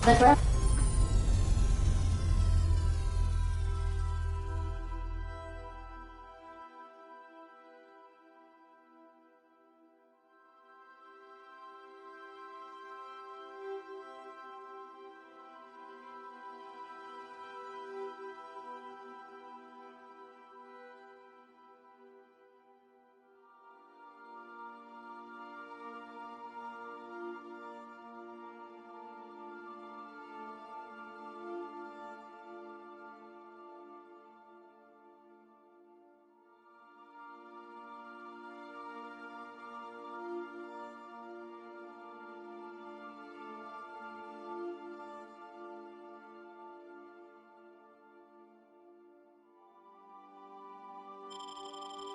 The ground.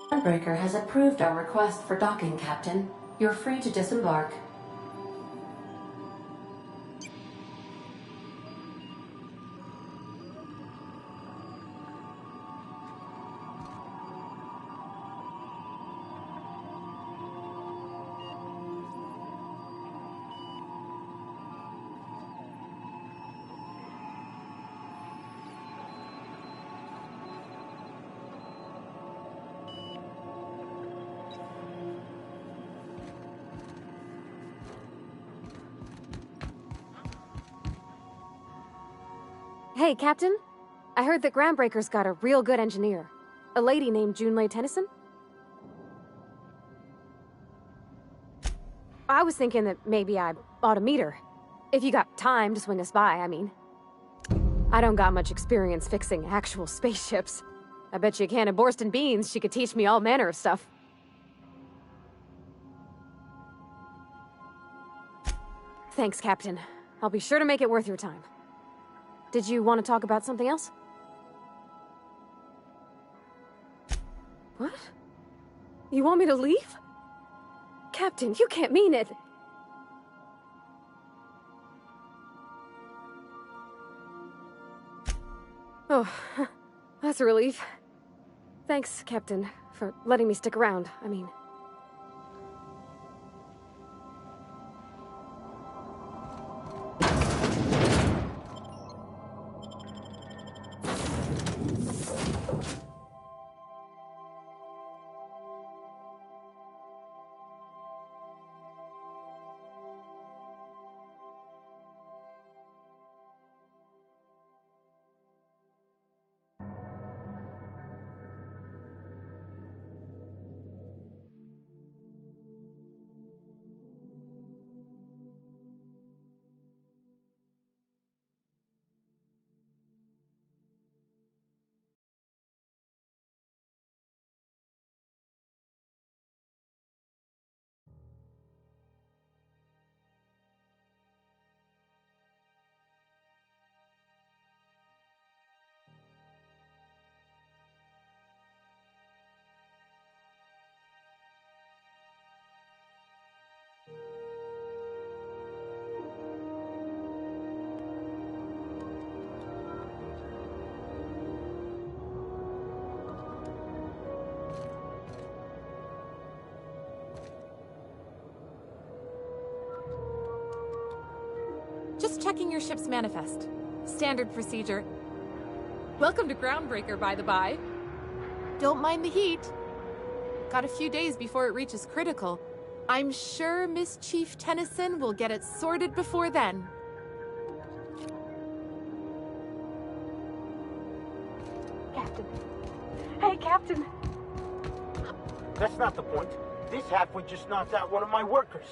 Groundbreaker has approved our request for docking, Captain. You're free to disembark. Hey, Captain. I heard that Groundbreaker's got a real good engineer. A lady named Junlei Tennyson? I was thinking that maybe I ought to meet her. If you got time to swing us by, I mean. I don't got much experience fixing actual spaceships. I bet you a can of Borston beans she could teach me all manner of stuff. Thanks, Captain. I'll be sure to make it worth your time. Did you want to talk about something else? What? You want me to leave? Captain, you can't mean it! Oh, that's a relief. Thanks, Captain, for letting me stick around. I mean... Just checking your ship's manifest. Standard procedure. Welcome to Groundbreaker, by the by. Don't mind the heat. Got a few days before it reaches critical. I'm sure Miss Chief Tennyson will get it sorted before then. Captain. Hey, Captain! That's not the point. This halfway just knocked out one of my workers.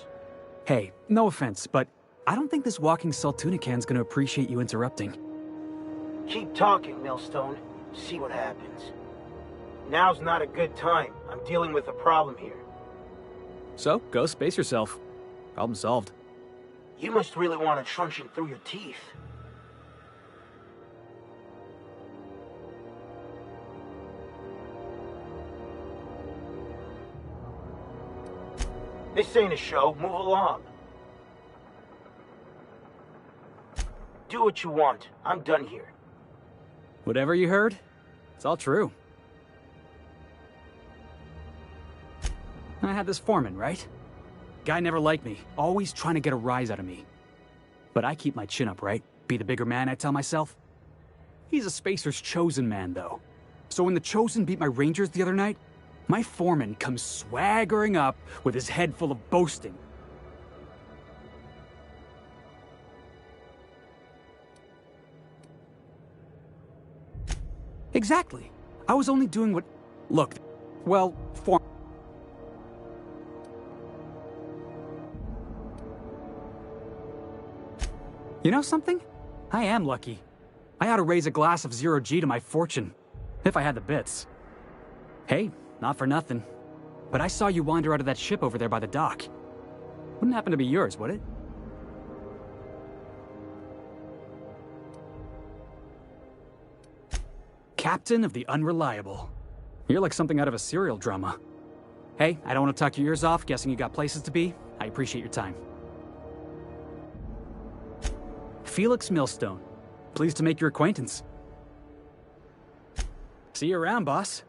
Hey, no offense, but I don't think this walking Saltunican's gonna appreciate you interrupting. Keep talking, Millstone. See what happens. Now's not a good time. I'm dealing with a problem here. So, go space yourself. Problem solved. You must really want a truncheon through your teeth. This ain't a show. Move along. Do what you want. I'm done here. Whatever you heard, it's all true. I had this foreman, right? Guy never liked me, always trying to get a rise out of me. But I keep my chin up, right? Be the bigger man, I tell myself. He's a spacer's chosen man, though. So when the chosen beat my rangers the other night, my foreman comes swaggering up with his head full of boasting. Exactly. I was only doing what... Look, well, You know something? I am lucky. I ought to raise a glass of 0G to my fortune, if I had the bits. Hey, not for nothing, but I saw you wander out of that ship over there by the dock. Wouldn't happen to be yours, would it? Captain of the Unreliable. You're like something out of a serial drama. Hey, I don't want to talk your ears off, guessing you got places to be. I appreciate your time. Felix Millstone. Pleased to make your acquaintance. See you around, boss.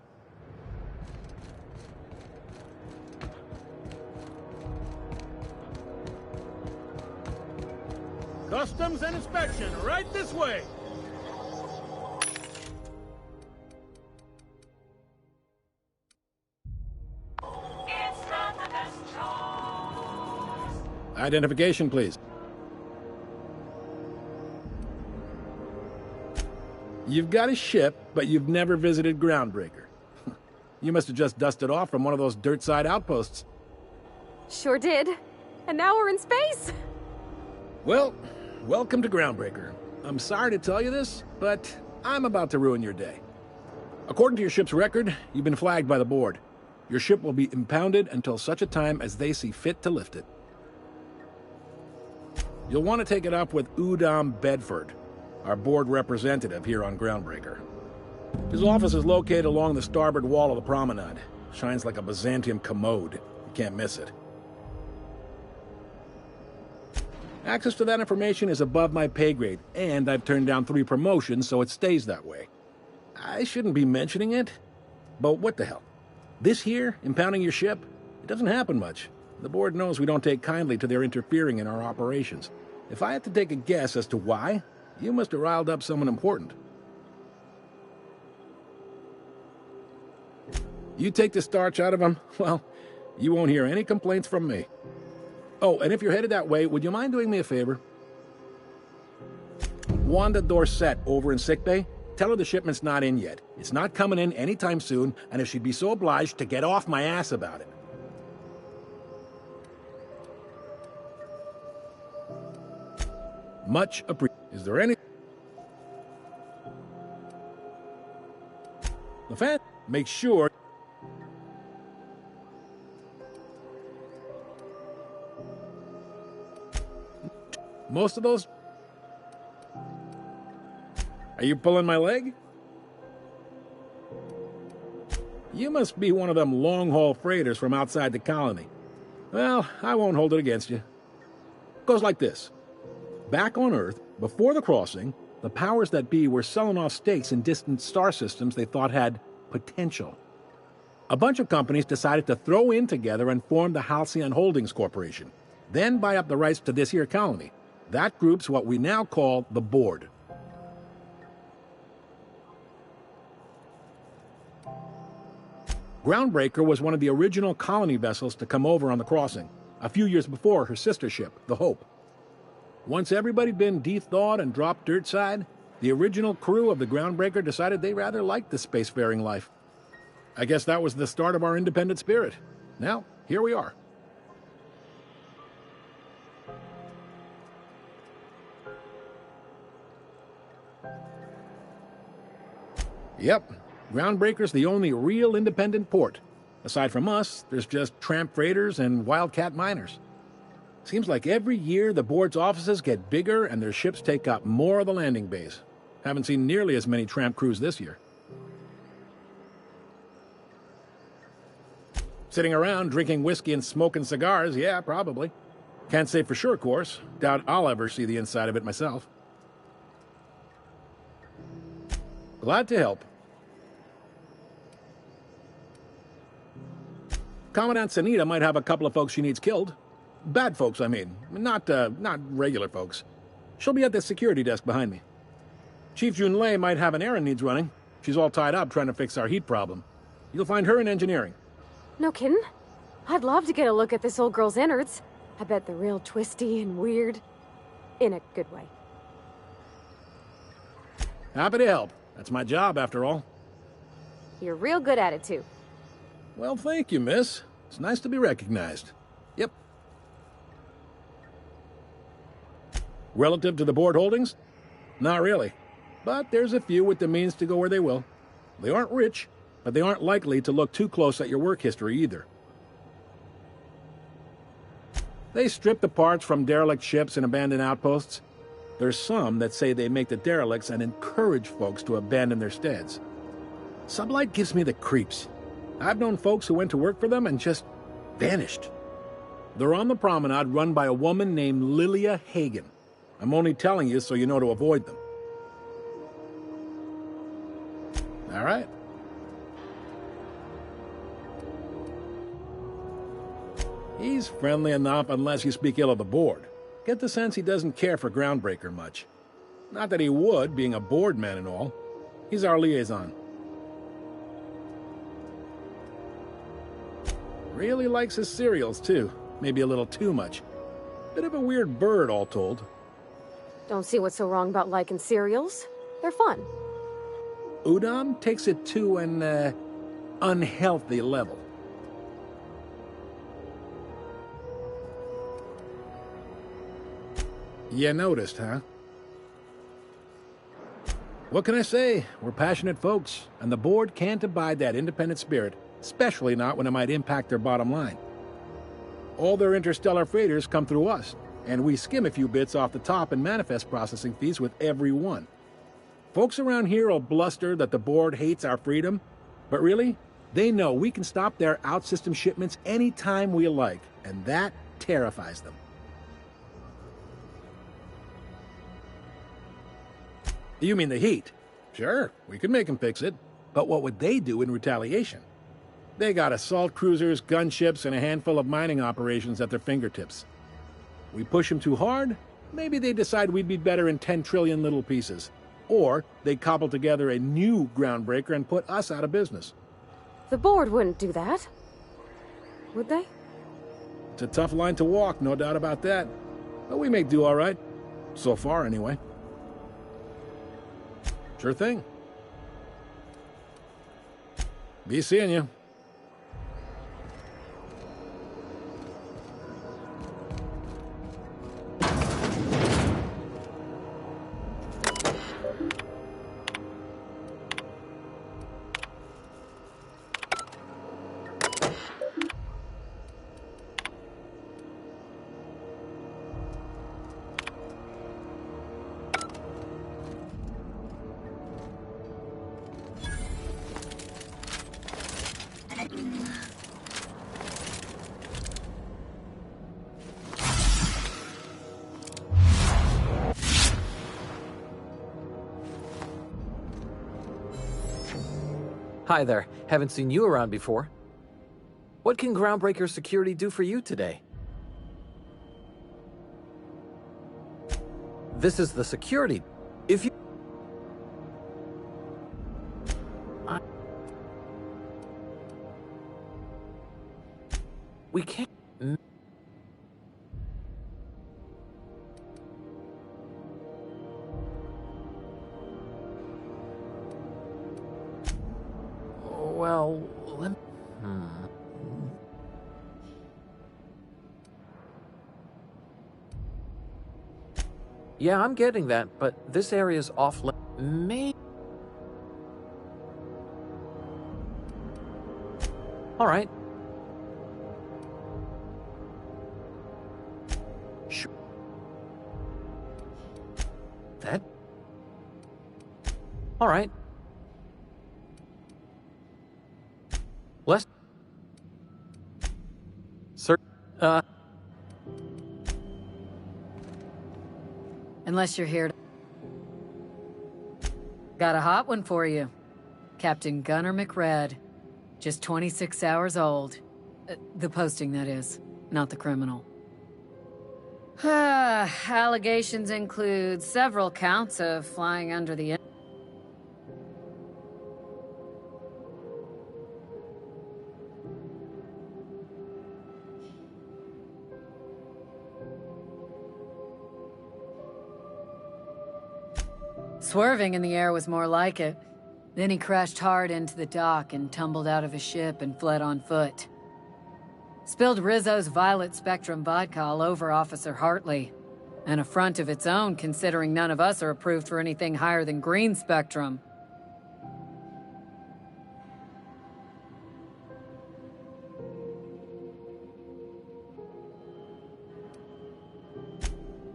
Customs and inspection, right this way. Identification, please. You've got a ship, but you've never visited Groundbreaker. You must have just dusted off from one of those dirt-side outposts. Sure did. And now we're in space! Well, welcome to Groundbreaker. I'm sorry to tell you this, but I'm about to ruin your day. According to your ship's record, you've been flagged by the board. Your ship will be impounded until such a time as they see fit to lift it. You'll want to take it up with Udom Bedford, our board representative here on Groundbreaker. His office is located along the starboard wall of the promenade. Shines like a Byzantium commode. You can't miss it. Access to that information is above my pay grade, and I've turned down 3 promotions, so it stays that way. I shouldn't be mentioning it, but what the hell? This here, impounding your ship, it doesn't happen much. The board knows we don't take kindly to their interfering in our operations. If I had to take a guess as to why, you must have riled up someone important. You take the starch out of them, well, you won't hear any complaints from me. Oh, and if you're headed that way, would you mind doing me a favor? Wanda Dorset over in sickbay, tell her the shipment's not in yet. It's not coming in anytime soon, and if she'd be so obliged to get off my ass about it. Much appreciated. Is there any... LaFayette, make sure... Most of those... Are you pulling my leg? You must be one of them long-haul freighters from outside the colony. Well, I won't hold it against you. It goes like this. Back on Earth, before the crossing, the powers that be were selling off stakes in distant star systems they thought had potential. A bunch of companies decided to throw in together and form the Halcyon Holdings Corporation, then buy up the rights to this here colony. That group's what we now call the Board. Groundbreaker was one of the original colony vessels to come over on the crossing, a few years before her sister ship, the Hope. Once everybody'd been de-thawed and dropped dirt side, the original crew of the Groundbreaker decided they rather liked the spacefaring life. I guess that was the start of our independent spirit. Now, here we are. Yep, Groundbreaker's the only real independent port. Aside from us, there's just tramp freighters and wildcat miners. Seems like every year the board's offices get bigger and their ships take up more of the landing bays. Haven't seen nearly as many tramp crews this year. Sitting around drinking whiskey and smoking cigars, yeah, probably. Can't say for sure, of course. Doubt I'll ever see the inside of it myself. Glad to help. Commandant Sanita might have a couple of folks she needs killed. Bad folks, I mean. Not regular folks. She'll be at the security desk behind me. Chief Junlei might have an errand needs running. She's all tied up trying to fix our heat problem. You'll find her in engineering. No kidding? I'd love to get a look at this old girl's innards. I bet they're real twisty and weird. In a good way. Happy to help. That's my job, after all. You're real good at it, too. Well, thank you, miss. It's nice to be recognized. Yep. Relative to the board holdings? Not really. But there's a few with the means to go where they will. They aren't rich, but they aren't likely to look too close at your work history either. They strip the parts from derelict ships and abandoned outposts. There's some that say they make the derelicts and encourage folks to abandon their steads. Sublight gives me the creeps. I've known folks who went to work for them and just vanished. They're on the promenade run by a woman named Lilia Hagen. I'm only telling you so you know to avoid them. All right. He's friendly enough unless you speak ill of the board. Get the sense he doesn't care for Groundbreaker much. Not that he would, being a board man and all. He's our liaison. Really likes his cereals, too. Maybe a little too much. Bit of a weird bird, all told. Don't see what's so wrong about liking cereals. They're fun. Udon takes it to an, unhealthy level. You noticed, huh? What can I say? We're passionate folks, and the board can't abide that independent spirit, especially not when it might impact their bottom line. All their interstellar freighters come through us, and we skim a few bits off the top in manifest processing fees with every one. Folks around here will bluster that the board hates our freedom, but really, they know we can stop their out-system shipments anytime we like, and that terrifies them. You mean the heat? Sure, we could make them fix it. But what would they do in retaliation? They got assault cruisers, gunships, and a handful of mining operations at their fingertips. We push them too hard, maybe they decide we'd be better in 10 trillion little pieces. Or they cobble together a new groundbreaker and put us out of business. The board wouldn't do that. Would they? It's a tough line to walk, no doubt about that. But we make do all right. So far, anyway. Sure thing. Be seeing you. Hi there. Haven't seen you around before. What can Groundbreaker Security do for you today? This is the security. If you... We can't... Well, let me... Yeah, I'm getting that, but this area's off... Maybe... All right. Sure. That... All right. Less... Sir... Unless you're here to... Got a hot one for you. Captain Gunnar McRed. Just 26 hours old. The posting, that is. Not the criminal. Allegations include several counts of flying under the... Swerving in the air was more like it. Then he crashed hard into the dock and tumbled out of his ship and fled on foot. Spilled Rizzo's Violet Spectrum vodka all over Officer Hartley. An affront of its own, considering none of us are approved for anything higher than green spectrum.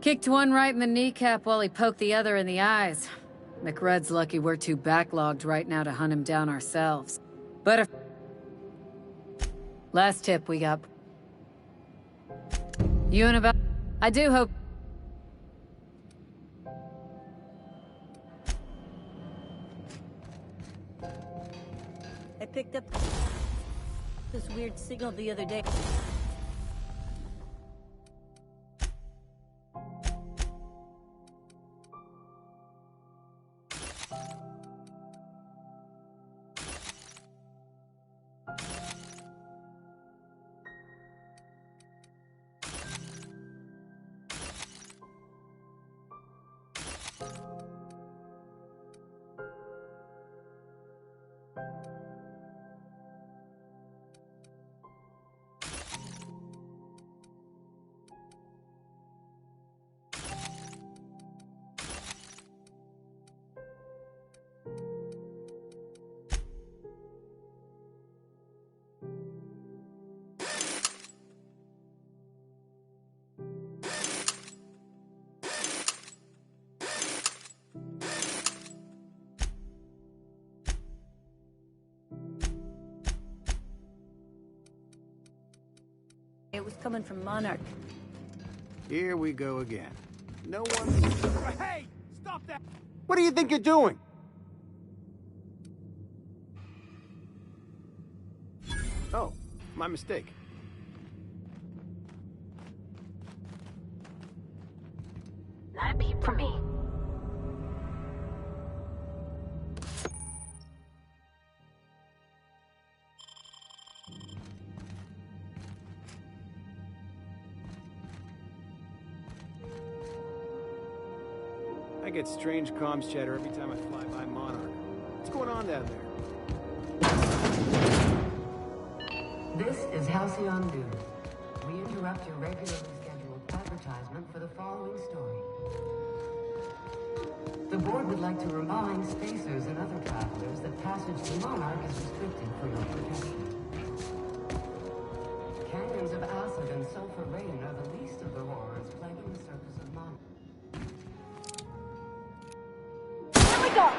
Kicked one right in the kneecap while he poked the other in the eyes. McRed's lucky we're too backlogged right now to hunt him down ourselves. But if... Last tip we got. You and about... I do hope... I picked up this weird signal the other day. It was coming from Monarch. Here we go again. No one... Hey! Stop that! What do you think you're doing? Oh, my mistake. Not a peep from me. I get strange comms chatter every time I fly by Monarch. What's going on down there? This is Halcyon News. We interrupt your regularly scheduled advertisement for the following story. The board would like to remind spacers and other travelers that passage to Monarch is restricted for your protection. Canyons of acid and sulfur rain are the least of the horrors plaguing the surface of Monarch. Here we go!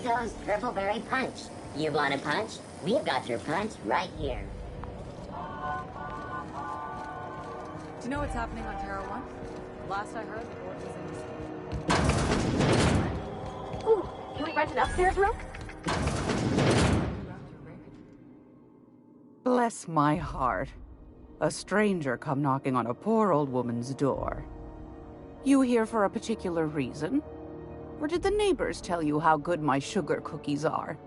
Vito's Purple Berry Punch. You want a punch? We've got your punch right here. Do you know what's happening on Terra 1? Last I heard, the board was in. Ooh, can we rent an upstairs room? Bless my heart. A stranger come knocking on a poor old woman's door. You here for a particular reason? Or did the neighbors tell you how good my sugar cookies are?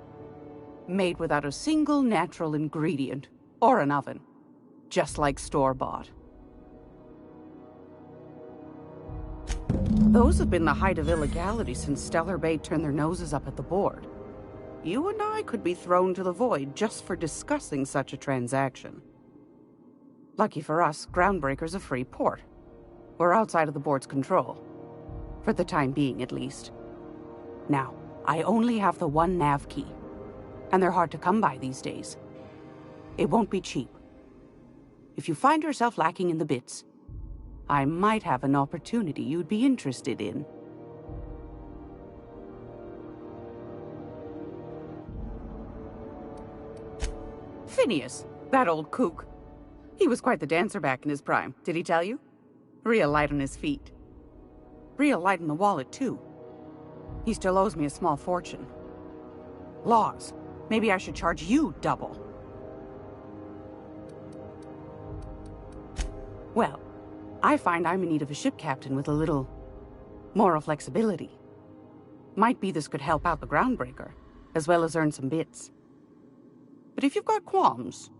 Made without a single natural ingredient, or an oven. Just like store-bought. Those have been the height of illegality since Stellar Bay turned their noses up at the board. You and I could be thrown to the void just for discussing such a transaction. Lucky for us, Groundbreaker's a free port. We're outside of the board's control. For the time being, at least. Now, I only have the one nav key. And they're hard to come by these days. It won't be cheap. If you find yourself lacking in the bits, I might have an opportunity you'd be interested in. Phineas, that old kook. He was quite the dancer back in his prime, did he tell you? Real light on his feet. Real light in the wallet, too. He still owes me a small fortune. Laws. Maybe I should charge you double. Well, I find I'm in need of a ship captain with a little moral flexibility. Might be this could help out the Groundbreaker, as well as earn some bits. But if you've got qualms...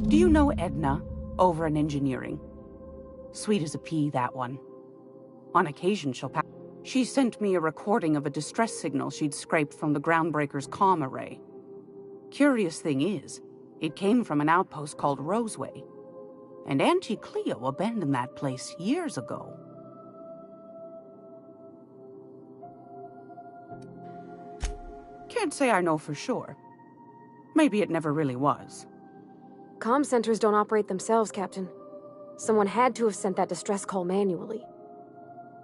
Do you know Edna, over in engineering? Sweet as a pea, that one. On occasion, she'll pass. She sent me a recording of a distress signal she'd scraped from the Groundbreaker's comm array. Curious thing is, it came from an outpost called Roseway. And Auntie Cleo abandoned that place years ago. Can't say I know for sure. Maybe it never really was. Comm centers don't operate themselves, Captain. Someone had to have sent that distress call manually.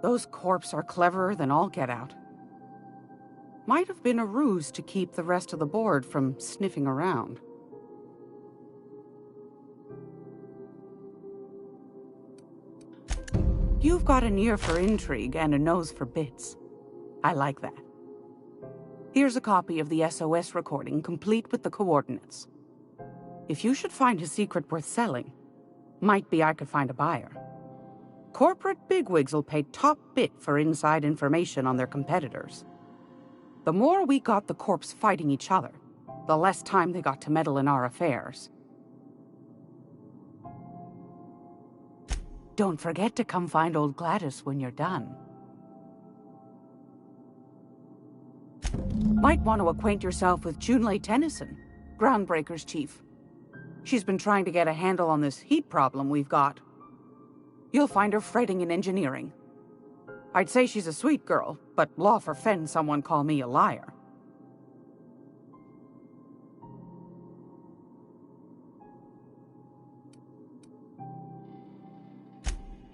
Those corps are cleverer than all get out. Might have been a ruse to keep the rest of the board from sniffing around. You've got an ear for intrigue and a nose for bits. I like that. Here's a copy of the SOS recording, complete with the coordinates. If you should find a secret worth selling, might be I could find a buyer. Corporate bigwigs will pay top bit for inside information on their competitors. The more we got the corps fighting each other, the less time they got to meddle in our affairs. Don't forget to come find old Gladys when you're done. Might want to acquaint yourself with Junlei Tennyson, Groundbreaker's chief. She's been trying to get a handle on this heat problem we've got. You'll find her fretting in engineering. I'd say she's a sweet girl, but law forfend someone call me a liar.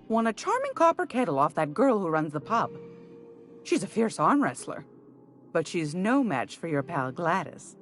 Won a charming copper kettle off that girl who runs the pub. She's a fierce arm wrestler, but she's no match for your pal Gladys.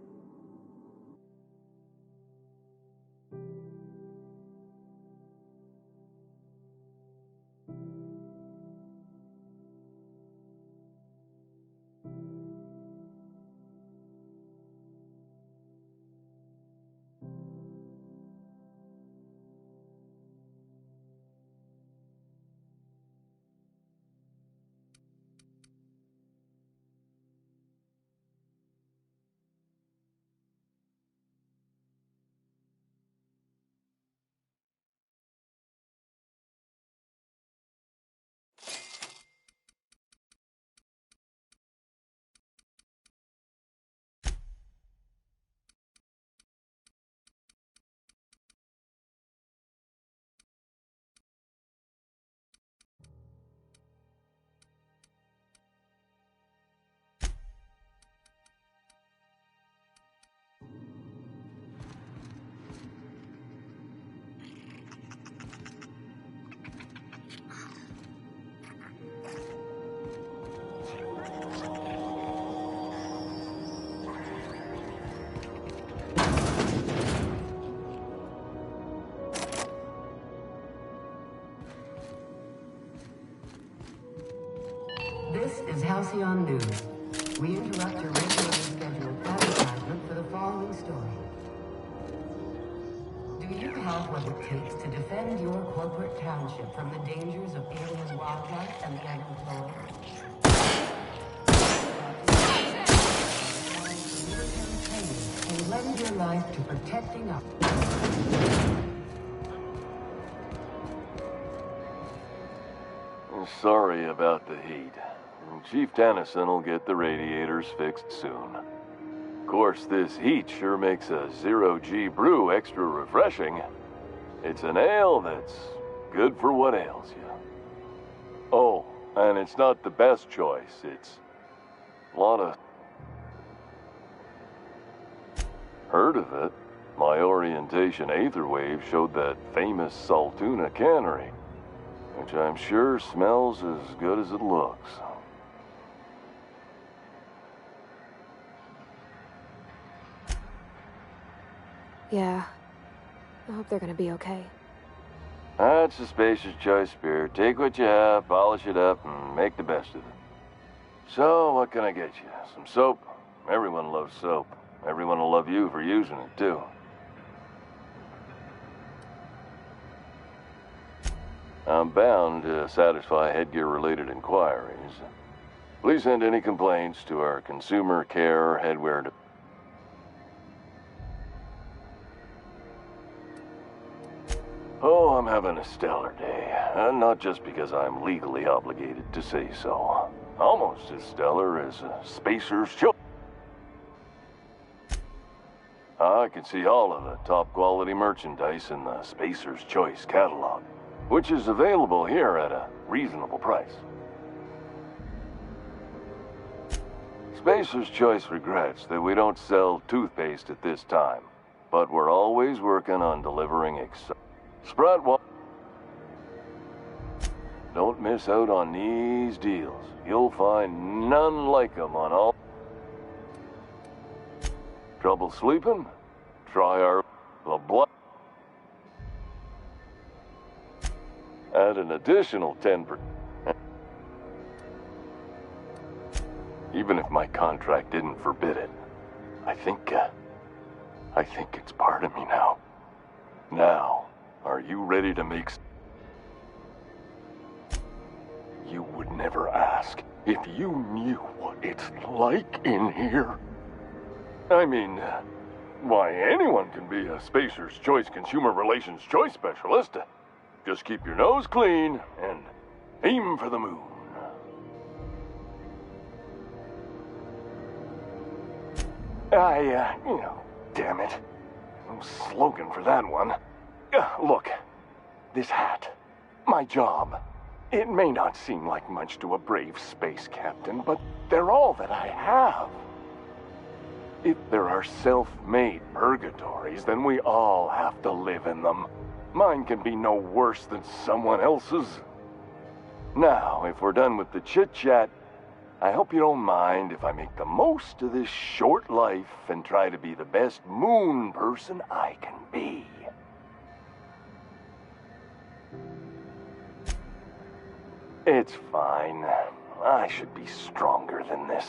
Halcyon News. We interrupt your regularly scheduled advertisement for the following story. Do you have what it takes to defend your corporate township from the dangers of alien wildlife and the unemployed? And lend your life to protecting us. Sorry about the heat. Chief Tennyson will get the radiators fixed soon. Of course, this heat sure makes a zero-G brew extra refreshing. It's an ale that's good for what ails you. Oh, and it's not the best choice. It's a lot of... Heard of it? My orientation aetherwave showed that famous Saltuna cannery, which I'm sure smells as good as it looks. Yeah. I hope they're gonna be okay. That's a spacer's choice beer. Take what you have, polish it up, and make the best of it. So, what can I get you? Some soap? Everyone loves soap. Everyone will love you for using it, too. I'm bound to satisfy headgear-related inquiries. Please send any complaints to our consumer care headwear department. Oh, I'm having a stellar day. And not just because I'm legally obligated to say so. Almost as stellar as a Spacer's Choice. I can see all of the top-quality merchandise in the Spacer's Choice catalog, which is available here at a reasonable price. Spacer's Choice regrets that we don't sell toothpaste at this time, but we're always working on delivering Spread one. Don't miss out on these deals. You'll find none like them on all. Trouble sleeping? Try our blood. Add an additional 10%. Even if my contract didn't forbid it, I think it's part of me now. Now. Are you ready to make... You would never ask if you knew what it's like in here. I mean, why, anyone can be a Spacer's Choice Consumer Relations Choice Specialist. Just keep your nose clean and aim for the moon. Damn it. No slogan for that one. Look, this hat, my job, it may not seem like much to a brave space captain, but they're all that I have. If there are self-made purgatories, then we all have to live in them. Mine can be no worse than someone else's. Now, if we're done with the chit-chat, I hope you don't mind if I make the most of this short life and try to be the best moon person I can be. It's fine. I should be stronger than this.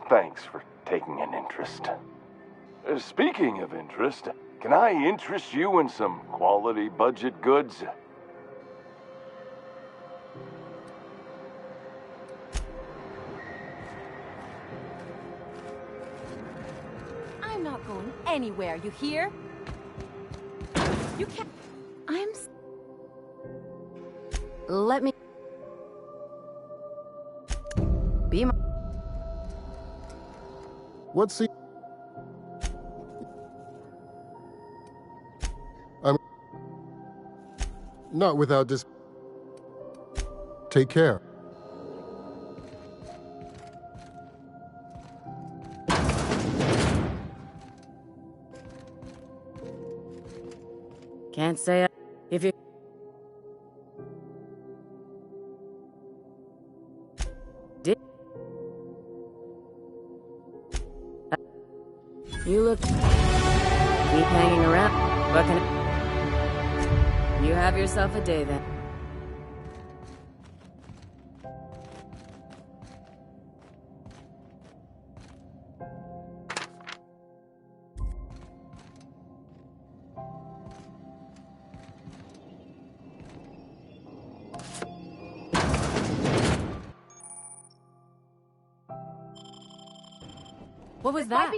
Thanks for taking an interest. Speaking of interest, can I interest you in some quality budget goods? I'm not going anywhere, you hear? You can't... Let me... Be my... What's he... I'm... Not without this... Take care. Can't say if you... You look... Keep hanging around. What can... You have yourself a day, then. What was that?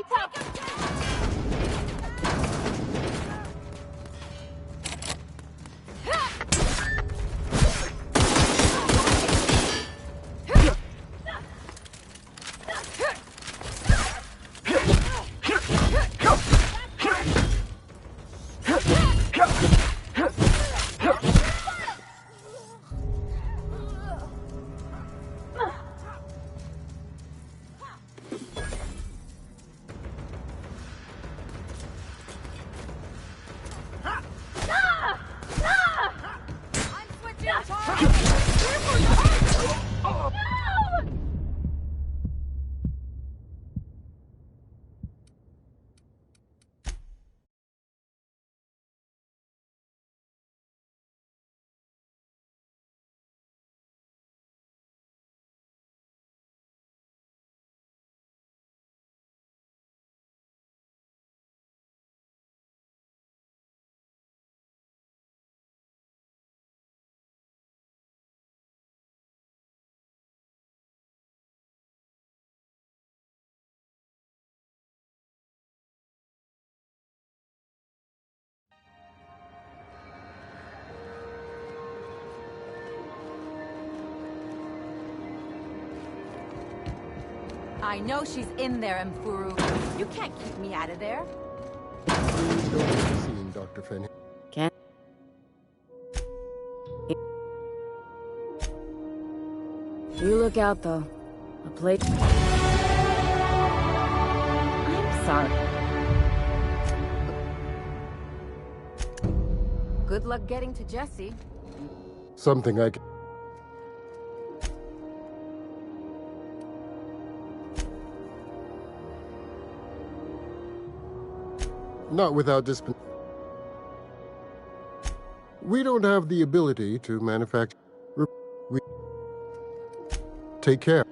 I know she's in there, Mfuru. You can't keep me out of there. Please don't make a scene, Dr. Fenn. Can't. You look out, though. A plate. I'm sorry. Good luck getting to Jesse. Something I can... Not without discipline. We don't have the ability to manufacture... We... Take care.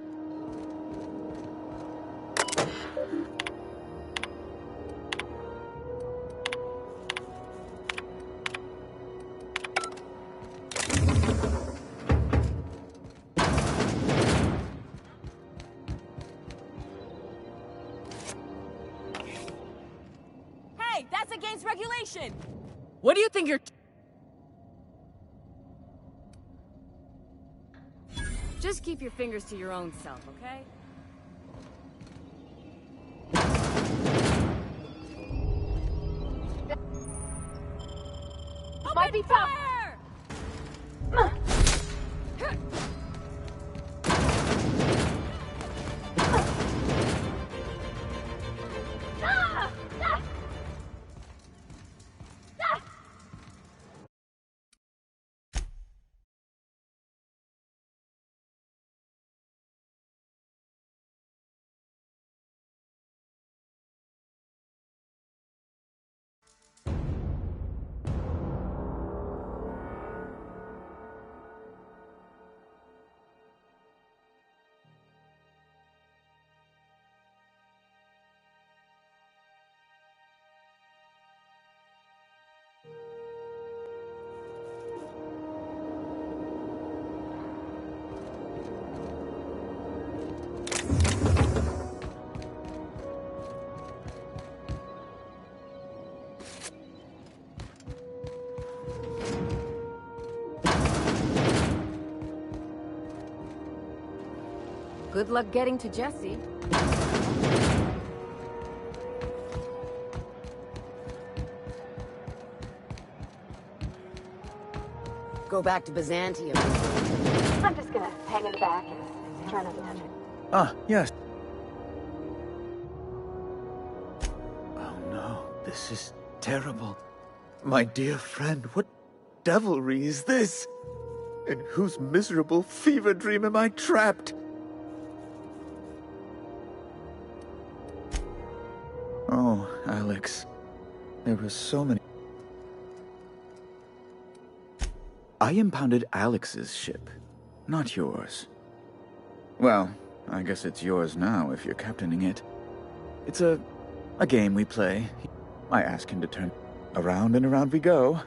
Hey, that's against regulation! What do you think you're... Just keep your fingers to your own self, okay? Might be tough! Good luck getting to Jesse. Go back to Byzantium. I'm just gonna hang in the back and try not to touch it. Ah, yes. Oh no, this is terrible. My dear friend, what devilry is this? In whose miserable fever dream am I trapped? Oh, Alex. There were so many... I impounded Alex's ship, not yours. Well, I guess it's yours now if you're captaining it. It's a game we play. I ask him to turn. Around and around we go.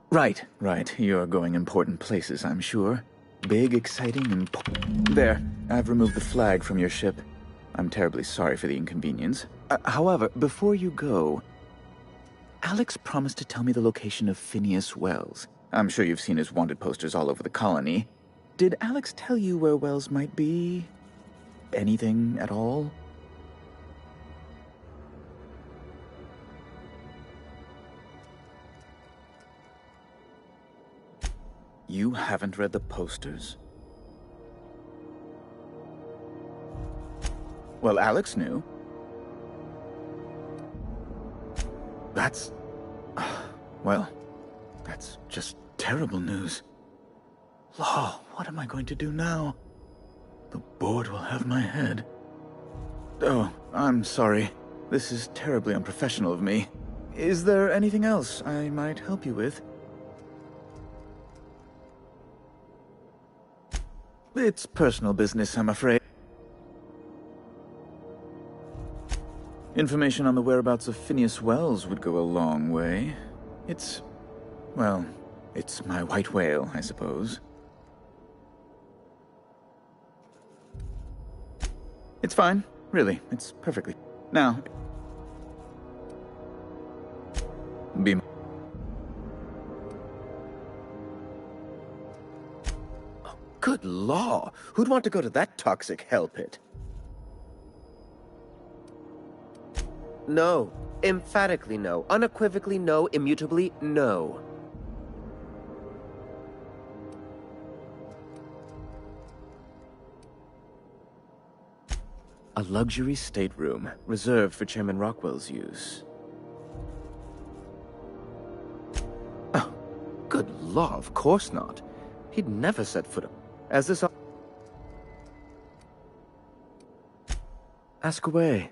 Right. You're going important places, I'm sure. Big, exciting, and... There. I've removed the flag from your ship. I'm terribly sorry for the inconvenience. However, before you go, Alex promised to tell me the location of Phineas Wells. I'm sure you've seen his wanted posters all over the colony. Did Alex tell you where Wells might be? Anything at all? You haven't read the posters? Well, Alex knew. That's... well, that's just terrible news. Law, what am I going to do now? The board will have my head. Oh, I'm sorry. This is terribly unprofessional of me. Is there anything else I might help you with? It's personal business, I'm afraid. Information on the whereabouts of Phineas Wells would go a long way. It's... well, it's my white whale, I suppose. It's fine, really. It's perfectly... Now... be... Oh, good law! Who'd want to go to that toxic hell pit? No. Emphatically no. Unequivocally no. Immutably no. A luxury stateroom, reserved for Chairman Rockwell's use. Oh, good law, of course not. He'd never set foot up. As this... Ask away.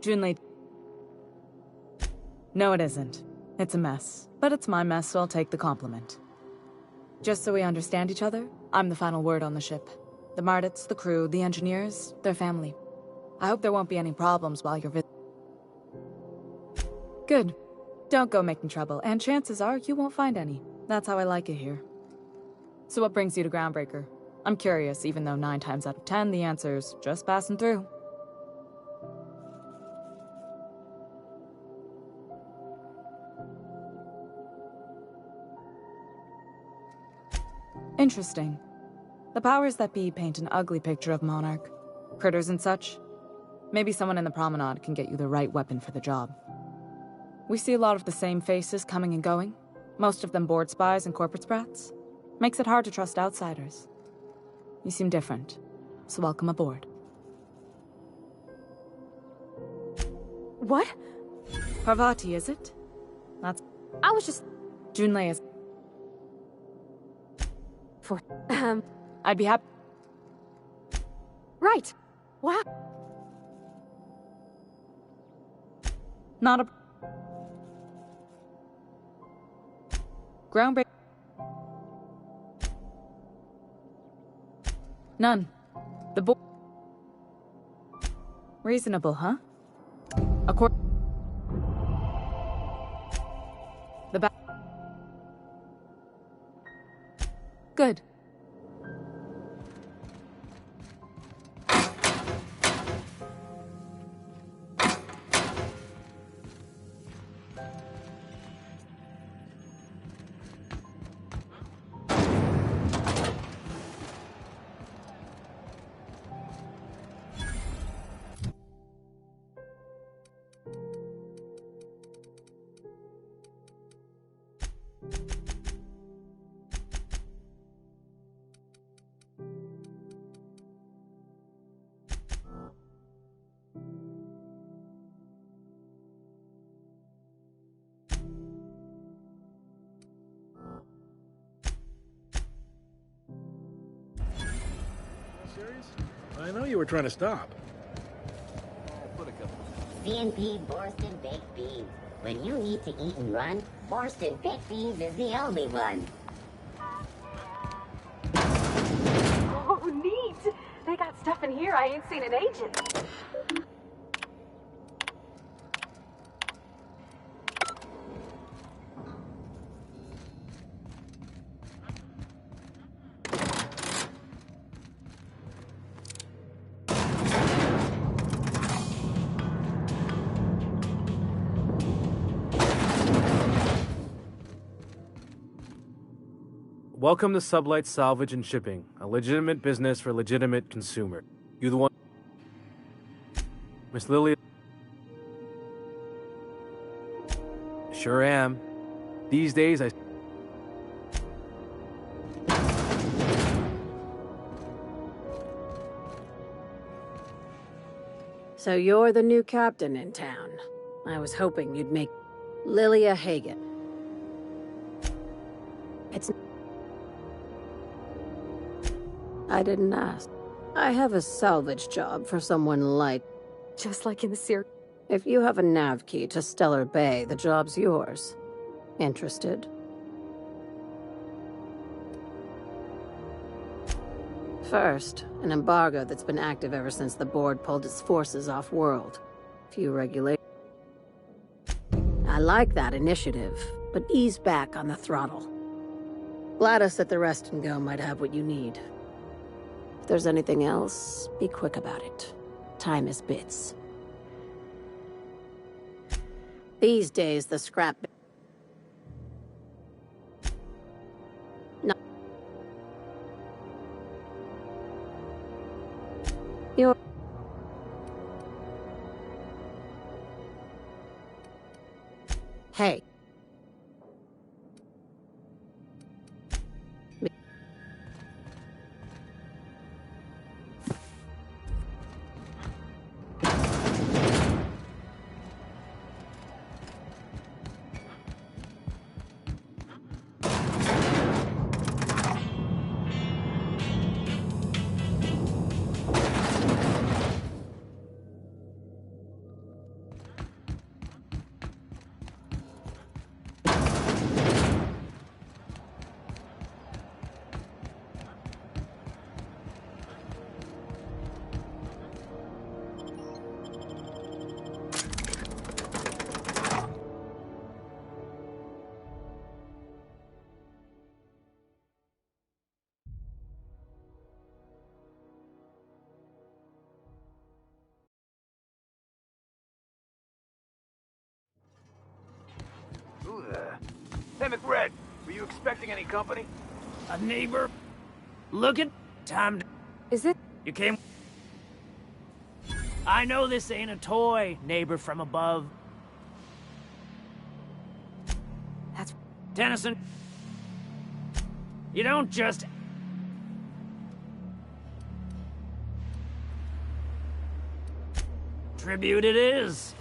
Junlei. No, it isn't. It's a mess. But it's my mess, so I'll take the compliment. Just so we understand each other, I'm the final word on the ship. The Mardits, the crew, the engineers, their family. I hope there won't be any problems while you're visiting. Good. Don't go making trouble, and chances are you won't find any. That's how I like it here. So what brings you to Groundbreaker? I'm curious, even though 9 times out of 10 the answer's just passing through. Interesting. The powers that be paint an ugly picture of Monarch. Critters and such. Maybe someone in the promenade can get you the right weapon for the job. We see a lot of the same faces coming and going. Most of them board spies and corporate sprats. Makes it hard to trust outsiders. You seem different, so welcome aboard. What? Parvati, is it? That's... I was just... Junlei is... For... I'd be happy... Right. Wow. Not a... Groundbreaker... None. The board... Reasonable, huh? The back... Good. I know you were trying to stop. C&P Borston Baked Beans. When you need to eat and run, Borston Baked Beans is the only one. Oh, neat! They got stuff in here I ain't seen in ages. Welcome to Sublight Salvage and Shipping, a legitimate business for legitimate consumer. You the one... Miss Lily... Sure am. These days I... So you're the new captain in town. I was hoping you'd make Lilia Hagen. It's... I didn't ask. I have a salvage job for someone like... Just like in the series. If you have a nav key to Stellar Bay, the job's yours. Interested? First, an embargo that's been active ever since the board pulled its forces off-world. Few regulations. I like that initiative, but ease back on the throttle. Gladys at the Rest and Go might have what you need. If there's anything else, be quick about it. Time is bits. These days, the scrap... No. You're... Hey. Who the... Hey, McRed, were you expecting any company? A neighbor? Looking? Time to... Is it? You came... I know this ain't a toy, neighbor from above. That's... Tennyson. You don't just... Tribute it is.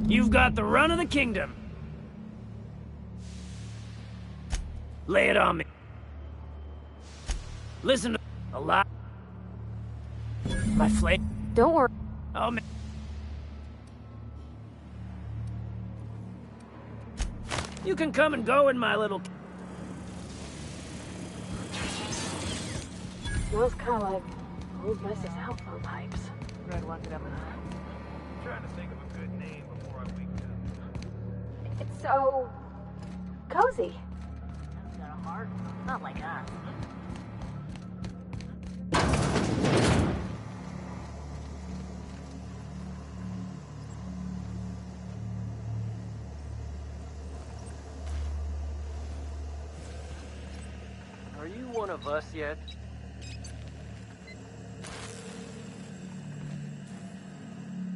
You've got the run of the kingdom. Lay it on me. Listen to a lot. My flame. Don't worry. Oh, man. You can come and go in my little... Smells kind of like old Mrs. Outlaw pipes. Red, walk it up. I'm trying to think of a good name before I wake up. It's so... cozy. Got a heart? Not like us. Are you one of us yet?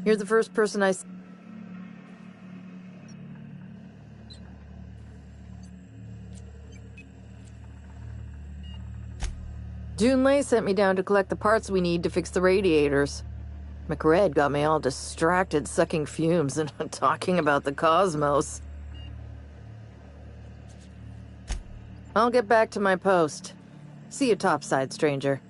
You're the first person I... Junlei sent me down to collect the parts we need to fix the radiators. McRed got me all distracted sucking fumes and talking about the cosmos. I'll get back to my post. See you topside, stranger.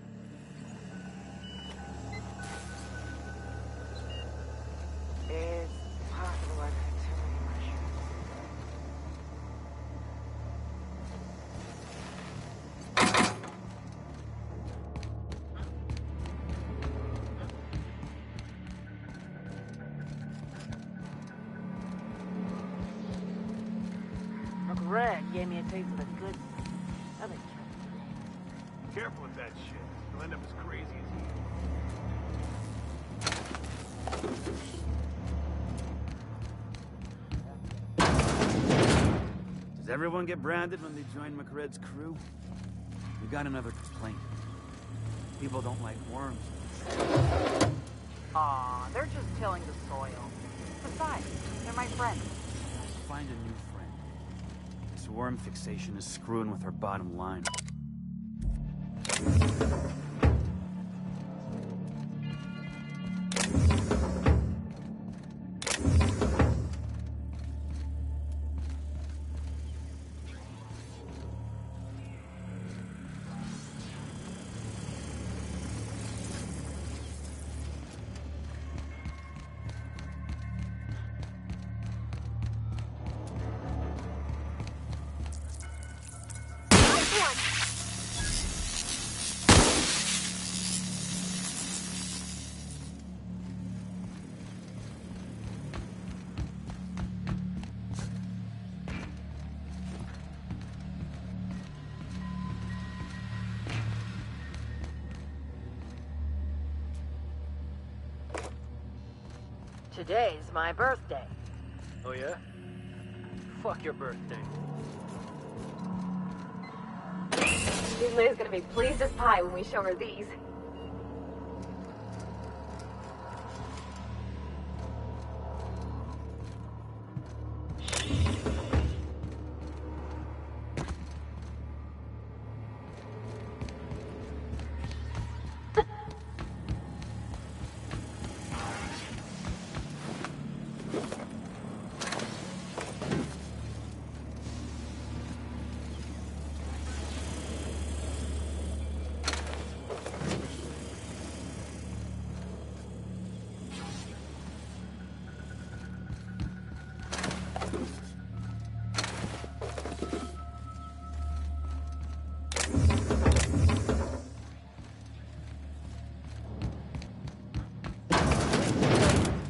Greg gave me a taste of the good. I think. Careful with that shit. You'll end up as crazy as he. Does everyone get branded when they join McRed's crew? We got another complaint. People don't like worms. Aw, they're just tilling the soil. Besides, they're my friends. Find a new friend. This worm fixation is screwing with our bottom line. Today's my birthday. Oh yeah? Fuck your birthday. Liz gonna be pleased as pie when we show her these.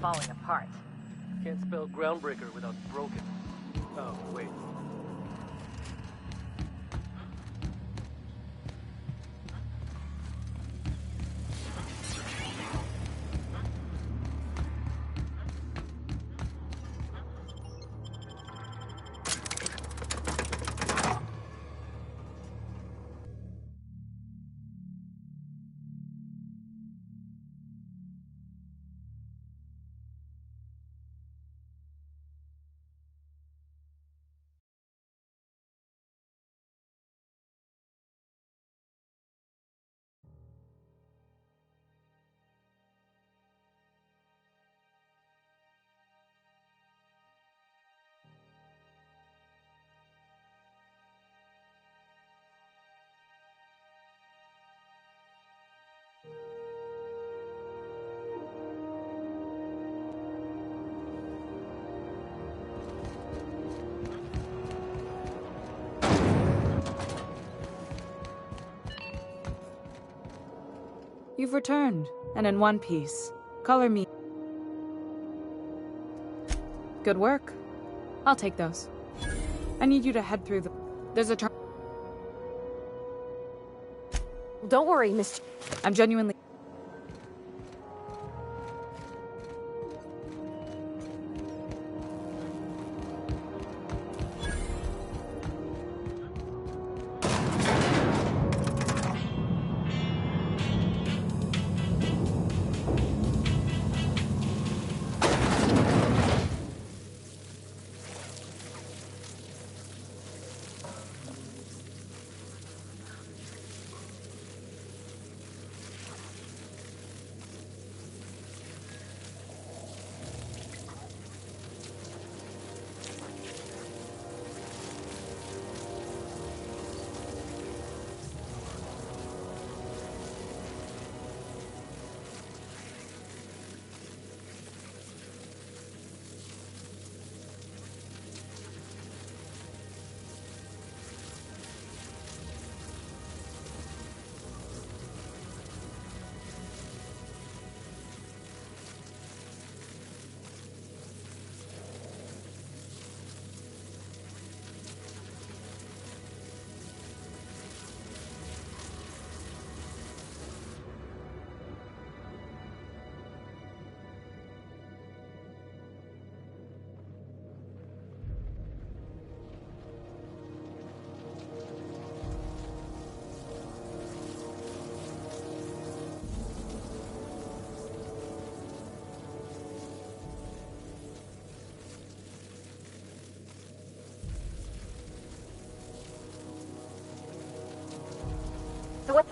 Falling apart. Can't spell groundbreaker without broken. Oh, wait. You've returned, and in one piece. Color me. Good work. I'll take those. I need you to head through the... There's a turn... Don't worry, Miss... I'm genuinely...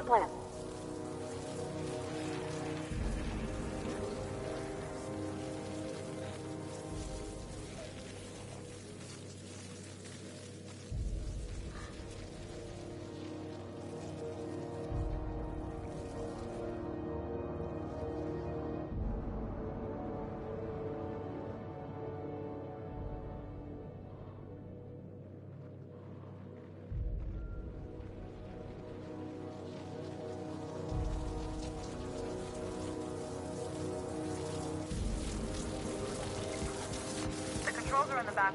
plan? The controls are in the back.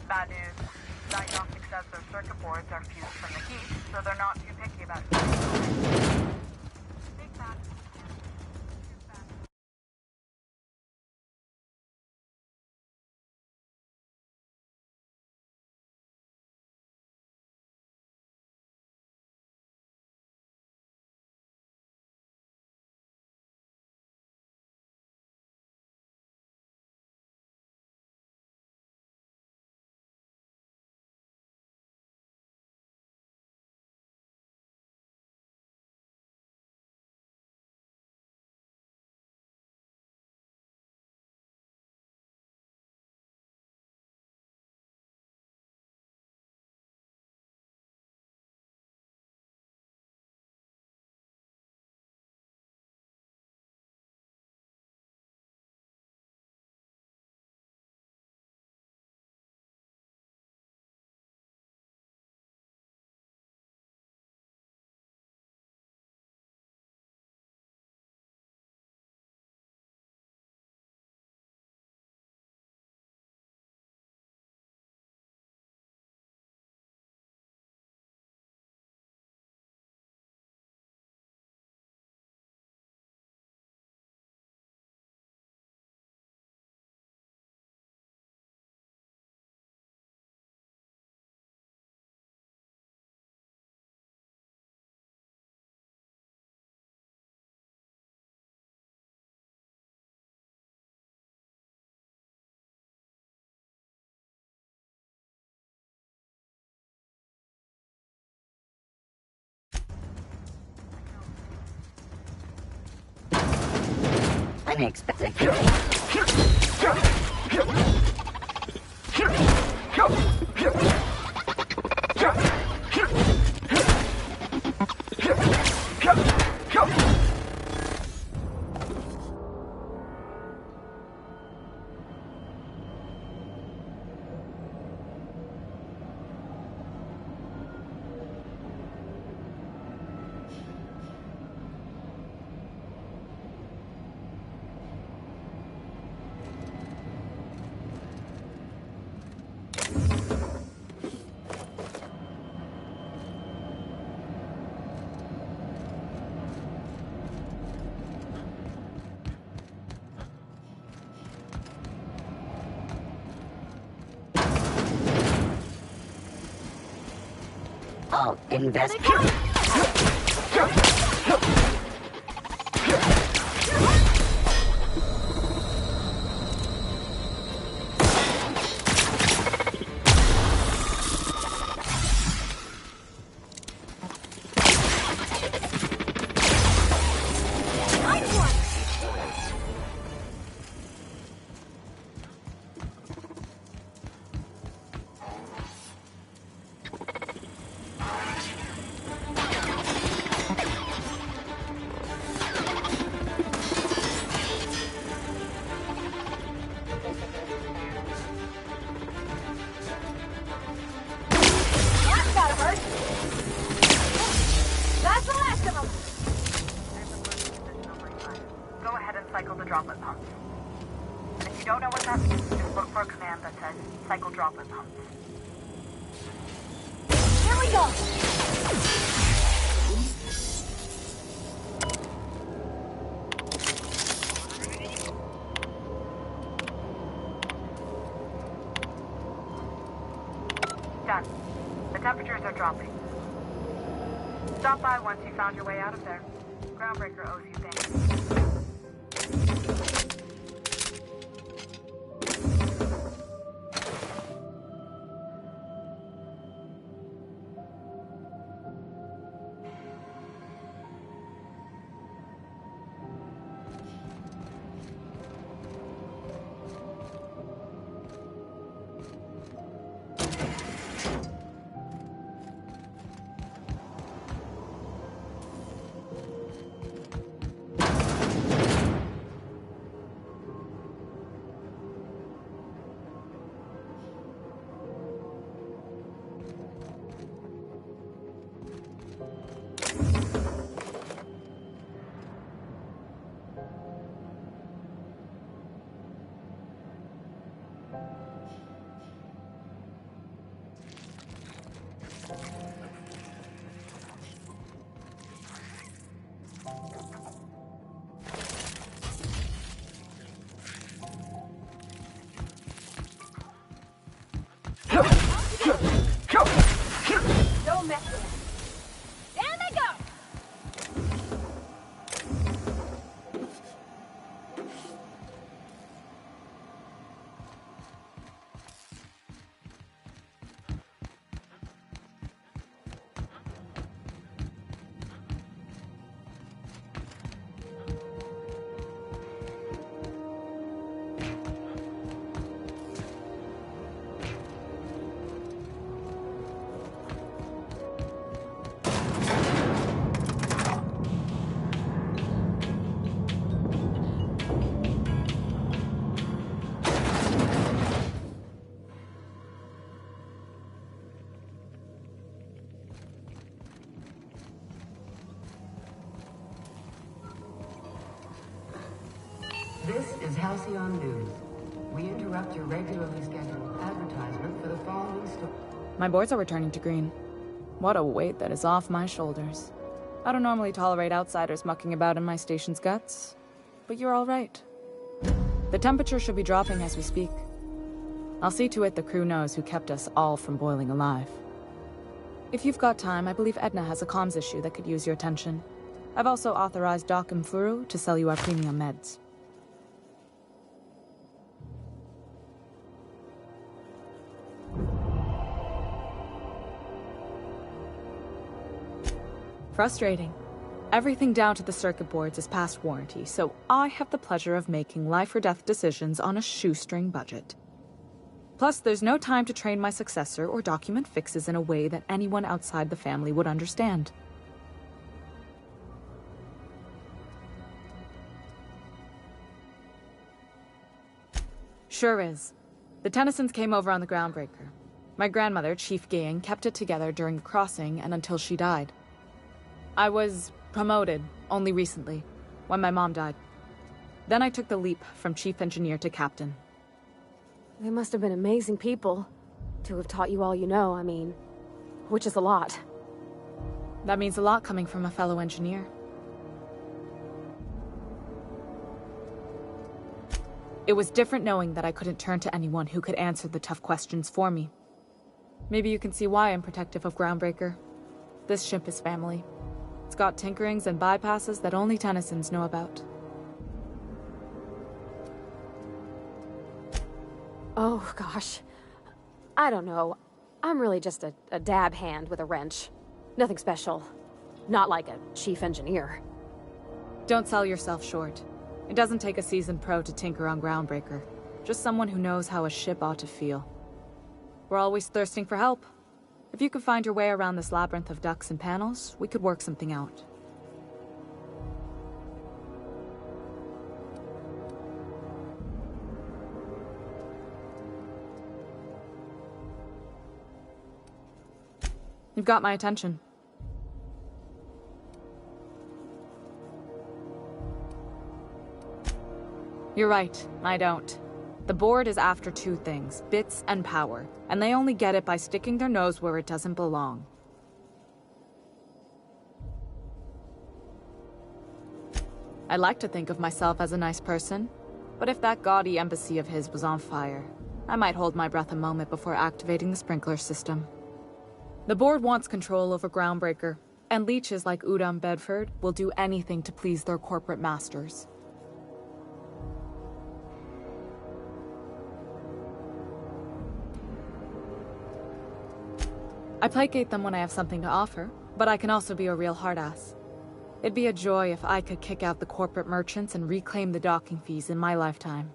Bad news. Diagnostic says their circuit boards are fused from the heat, so they're not too picky about it. Take that. Unexpected. All invest. cycle the droplet pumps. And if you don't know what that means, just look for a command that says cycle droplet pumps. Here we go! Done. The temperatures are dropping. Stop by once you found your way out of there. Groundbreaker owes you things. Don't mess with it. Down they go! This is Halcyon News. We interrupt your regularly scheduled advertisement for the following story. My boards are returning to green. What a weight that is off my shoulders. I don't normally tolerate outsiders mucking about in my station's guts, but you're all right. The temperature should be dropping as we speak. I'll see to it the crew knows who kept us all from boiling alive. If you've got time, I believe Edna has a comms issue that could use your attention. I've also authorized Doc and Furu to sell you our premium meds. Frustrating. Everything down to the circuit boards is past warranty, so I have the pleasure of making life or death decisions on a shoestring budget. Plus, there's no time to train my successor or document fixes in a way that anyone outside the family would understand. Sure is. The Tennysons came over on the groundbreaker. My grandmother, Chief Gaying, kept it together during the crossing and until she died. I was promoted only recently, when my mom died. Then I took the leap from chief engineer to captain. They must have been amazing people to have taught you all you know, I mean, which is a lot. That means a lot coming from a fellow engineer. It was different knowing that I couldn't turn to anyone who could answer the tough questions for me. Maybe you can see why I'm protective of Groundbreaker. This ship is family. It's got tinkerings and bypasses that only Tennysons know about. Oh, gosh. I don't know. I'm really just a dab hand with a wrench. Nothing special. Not like a chief engineer. Don't sell yourself short. It doesn't take a seasoned pro to tinker on Groundbreaker. Just someone who knows how a ship ought to feel. We're always thirsting for help. If you could find your way around this labyrinth of ducts and panels, we could work something out. You've got my attention. You're right, I don't. The board is after two things, bits and power, and they only get it by sticking their nose where it doesn't belong. I like to think of myself as a nice person, but if that gaudy embassy of his was on fire, I might hold my breath a moment before activating the sprinkler system. The board wants control over Groundbreaker, and leeches like Udom Bedford will do anything to please their corporate masters. I placate them when I have something to offer, but I can also be a real hard-ass. It'd be a joy if I could kick out the corporate merchants and reclaim the docking fees in my lifetime.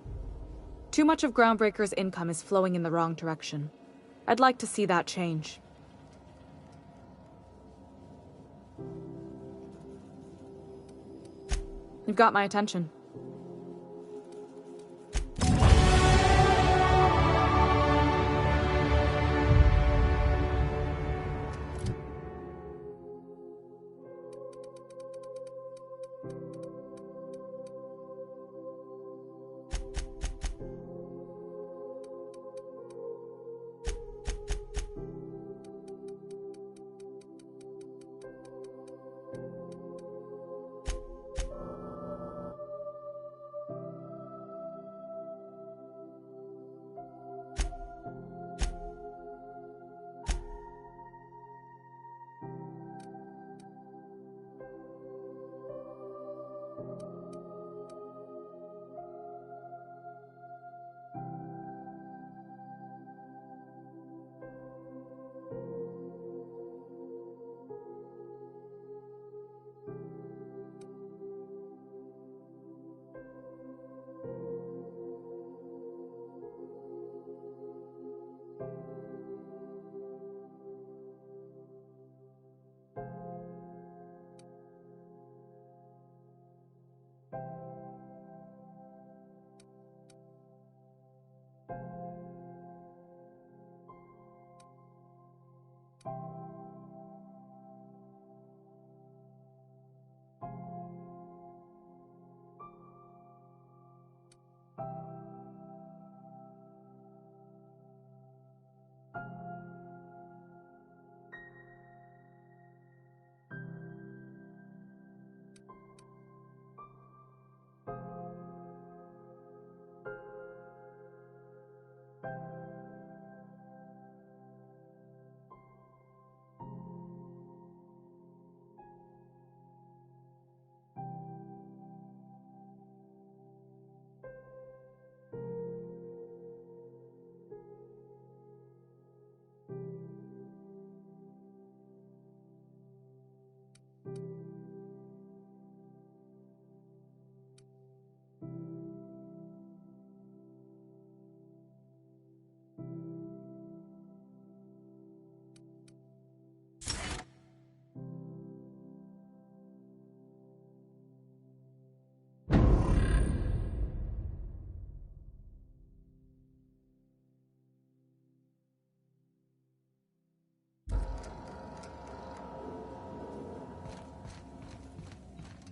Too much of Groundbreaker's income is flowing in the wrong direction. I'd like to see that change. You've got my attention.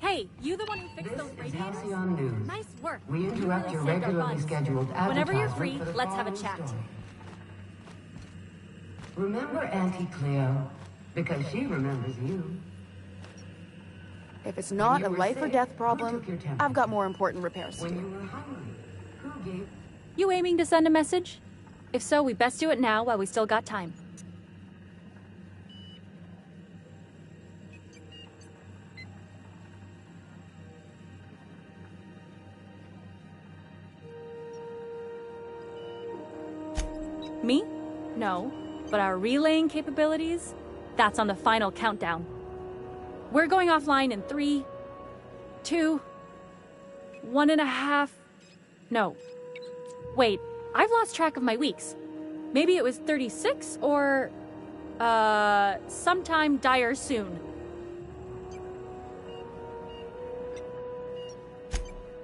Hey, you the one who fixed those radiators? Halcyon News. Nice work. We interrupt your regularly scheduled advertisement. Whenever you're free, let's have a chat. Story. Remember Auntie Cleo? Because she remembers you. If it's not a life or death problem, I've got more important repairs to When do. you were hungry, who gave... You aiming to send a message? If so, we best do it now while we still got time. Me? No. But our relaying capabilities? That's on the final countdown. We're going offline in 3, 2, 1.5... No. Wait, I've lost track of my weeks. Maybe it was 36 or... sometime dire soon.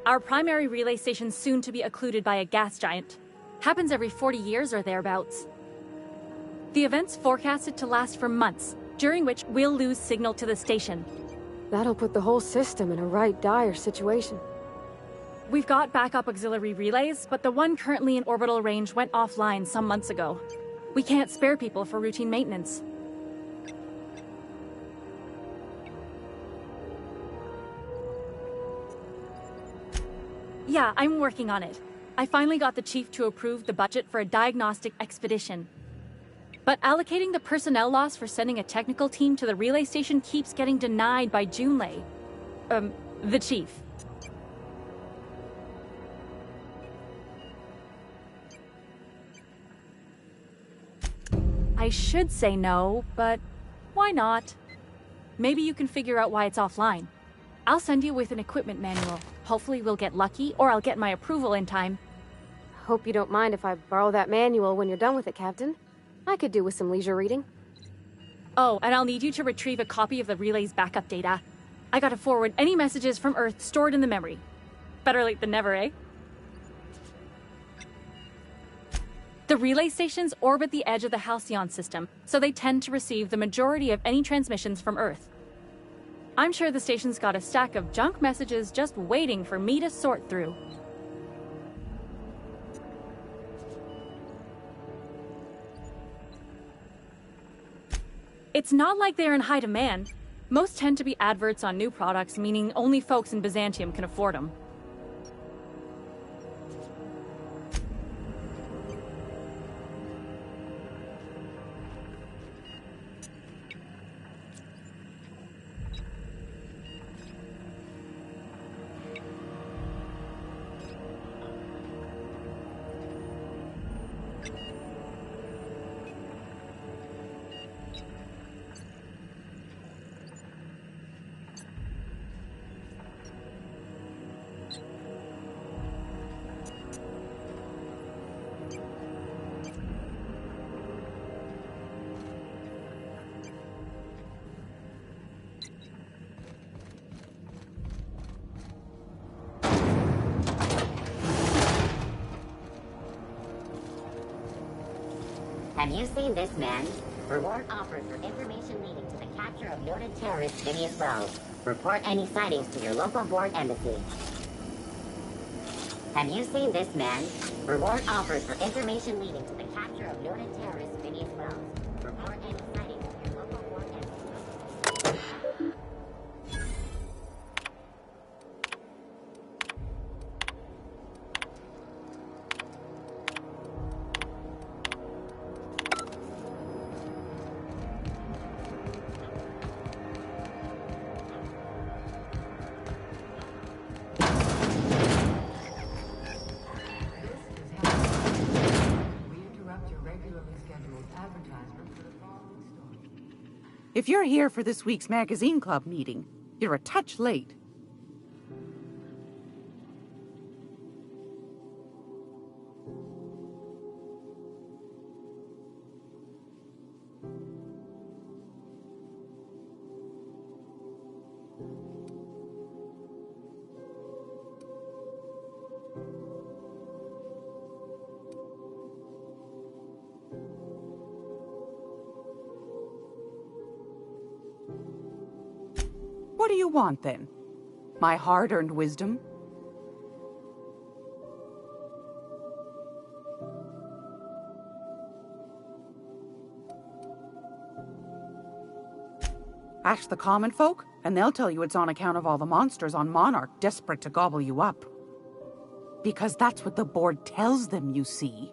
Our primary relay station's soon to be occluded by a gas giant. Happens every 40 years or thereabouts. The event's forecasted to last for months, during which we'll lose signal to the station. That'll put the whole system in a right dire situation. We've got backup auxiliary relays, but the one currently in orbital range went offline some months ago. We can't spare people for routine maintenance. Yeah, I'm working on it. I finally got the chief to approve the budget for a diagnostic expedition. But allocating the personnel loss for sending a technical team to the relay station keeps getting denied by Junlei. The chief. I should say no, but why not? Maybe you can figure out why it's offline. I'll send you with an equipment manual. Hopefully we'll get lucky, or I'll get my approval in time. Hope you don't mind if I borrow that manual when you're done with it, Captain. I could do with some leisure reading. Oh, and I'll need you to retrieve a copy of the relay's backup data. I gotta forward any messages from Earth stored in the memory. Better late than never, eh? The relay stations orbit the edge of the Halcyon system, so they tend to receive the majority of any transmissions from Earth. I'm sure the station's got a stack of junk messages just waiting for me to sort through. It's not like they're in high demand. Most tend to be adverts on new products, meaning only folks in Byzantium can afford them. Have you seen this man? Reward offered for information leading to the capture of noted terrorist Phineas Wells. Report any sightings to your local board embassy. Have you seen this man? Reward offered for information leading to the capture of noted terrorist Phineas Wells. Report any sightings to your local board embassy. If you're here for this week's magazine club meeting, you're a touch late. What do you want, then? My hard-earned wisdom? Ask the common folk, and they'll tell you it's on account of all the monsters on Monarch desperate to gobble you up. Because that's what the board tells them, you see.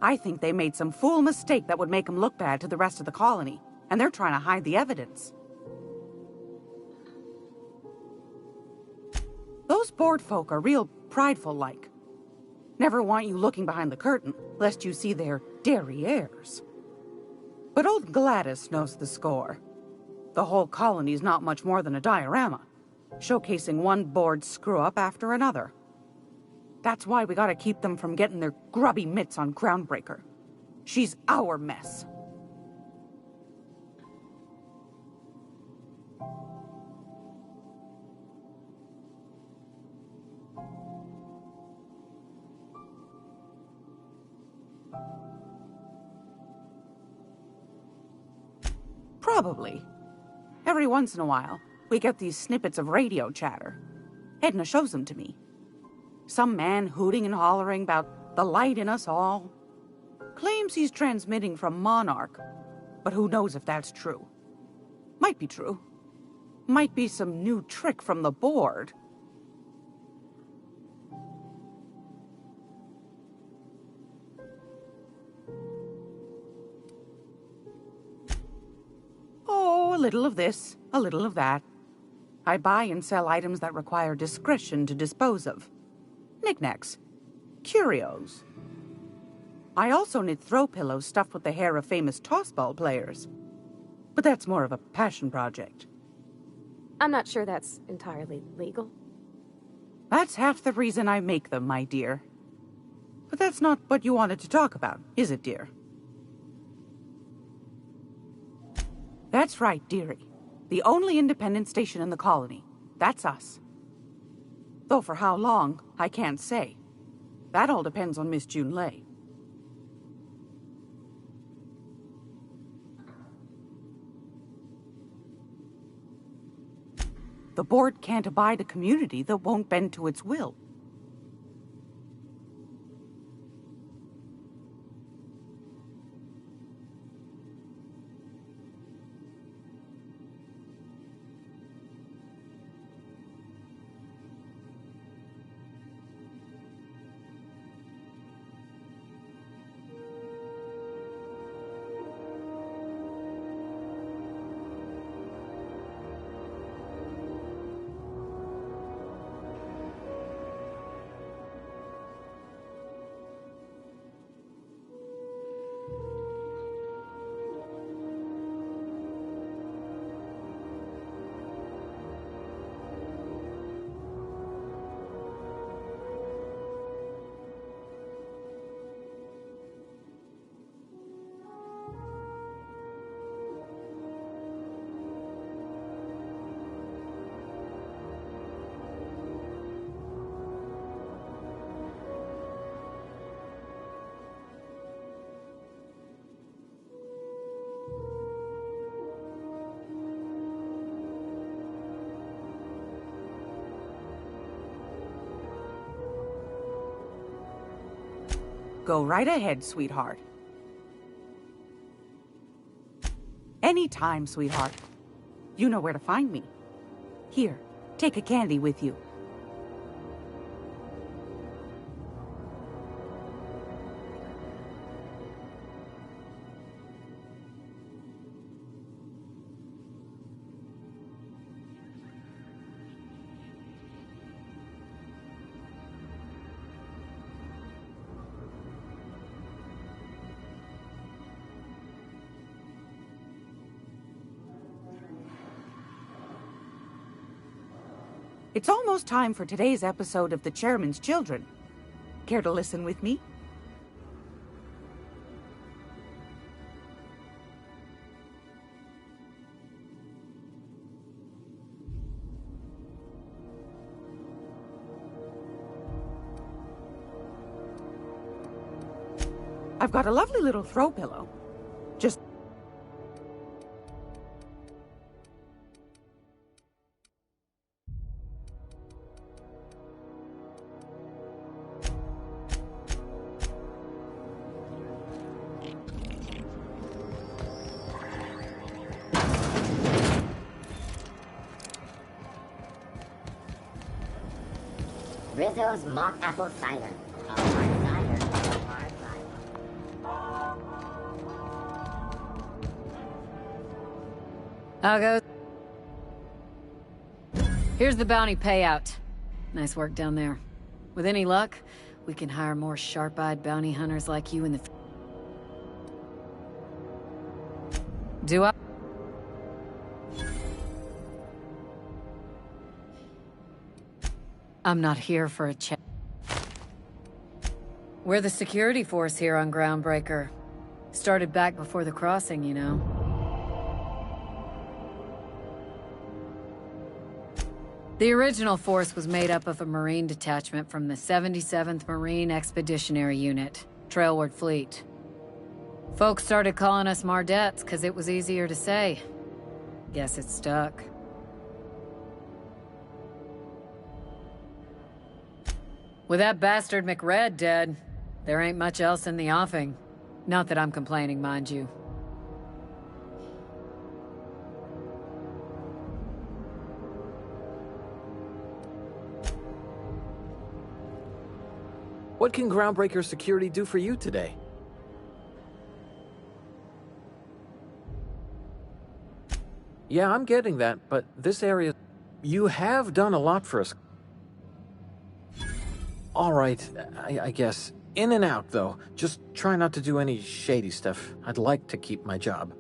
I think they made some fool mistake that would make them look bad to the rest of the colony, and they're trying to hide the evidence. Those board folk are real prideful-like. Never want you looking behind the curtain, lest you see their derrieres. But old Gladys knows the score. The whole colony's not much more than a diorama, showcasing one board screw-up after another. That's why we gotta keep them from getting their grubby mitts on Groundbreaker. She's our mess. Probably. Every once in a while, we get these snippets of radio chatter. Edna shows them to me. Some man hooting and hollering about the light in us all. Claims he's transmitting from Monarch, but who knows if that's true. Might be true. Might be some new trick from the board. Oh, a little of this, a little of that. I buy and sell items that require discretion to dispose of. Knickknacks. Curios. I also knit throw pillows stuffed with the hair of famous tossball players. But that's more of a passion project. I'm not sure that's entirely legal. That's half the reason I make them, my dear. But that's not what you wanted to talk about, is it, dear? That's right, dearie. The only independent station in the colony. That's us. Though for how long, I can't say. That all depends on Miss Junlei. The board can't abide a community that won't bend to its will. Go right ahead, sweetheart. Anytime, sweetheart. You know where to find me. Here, take a candy with you. It's almost time for today's episode of The Chairman's Children. Care to listen with me? I've got a lovely little throw pillow. Just Rizzo's mock apple cider. A hard cider. A hard cider. I'll go. Here's the bounty payout. Nice work down there. With any luck, we can hire more sharp-eyed bounty hunters like you in the... Do I? I'm not here for a chat. We're the security force here on Groundbreaker. Started back before the crossing, you know. The original force was made up of a Marine detachment from the 77th Marine Expeditionary Unit, Trailward Fleet. Folks started calling us Mardettes because it was easier to say. Guess it stuck. With that bastard McRed dead, there ain't much else in the offing. Not that I'm complaining, mind you. What can Groundbreaker security do for you today? Yeah, I'm getting that, but this area... You have done a lot for us. All right, I guess. In and out, though. Just try not to do any shady stuff. I'd like to keep my job.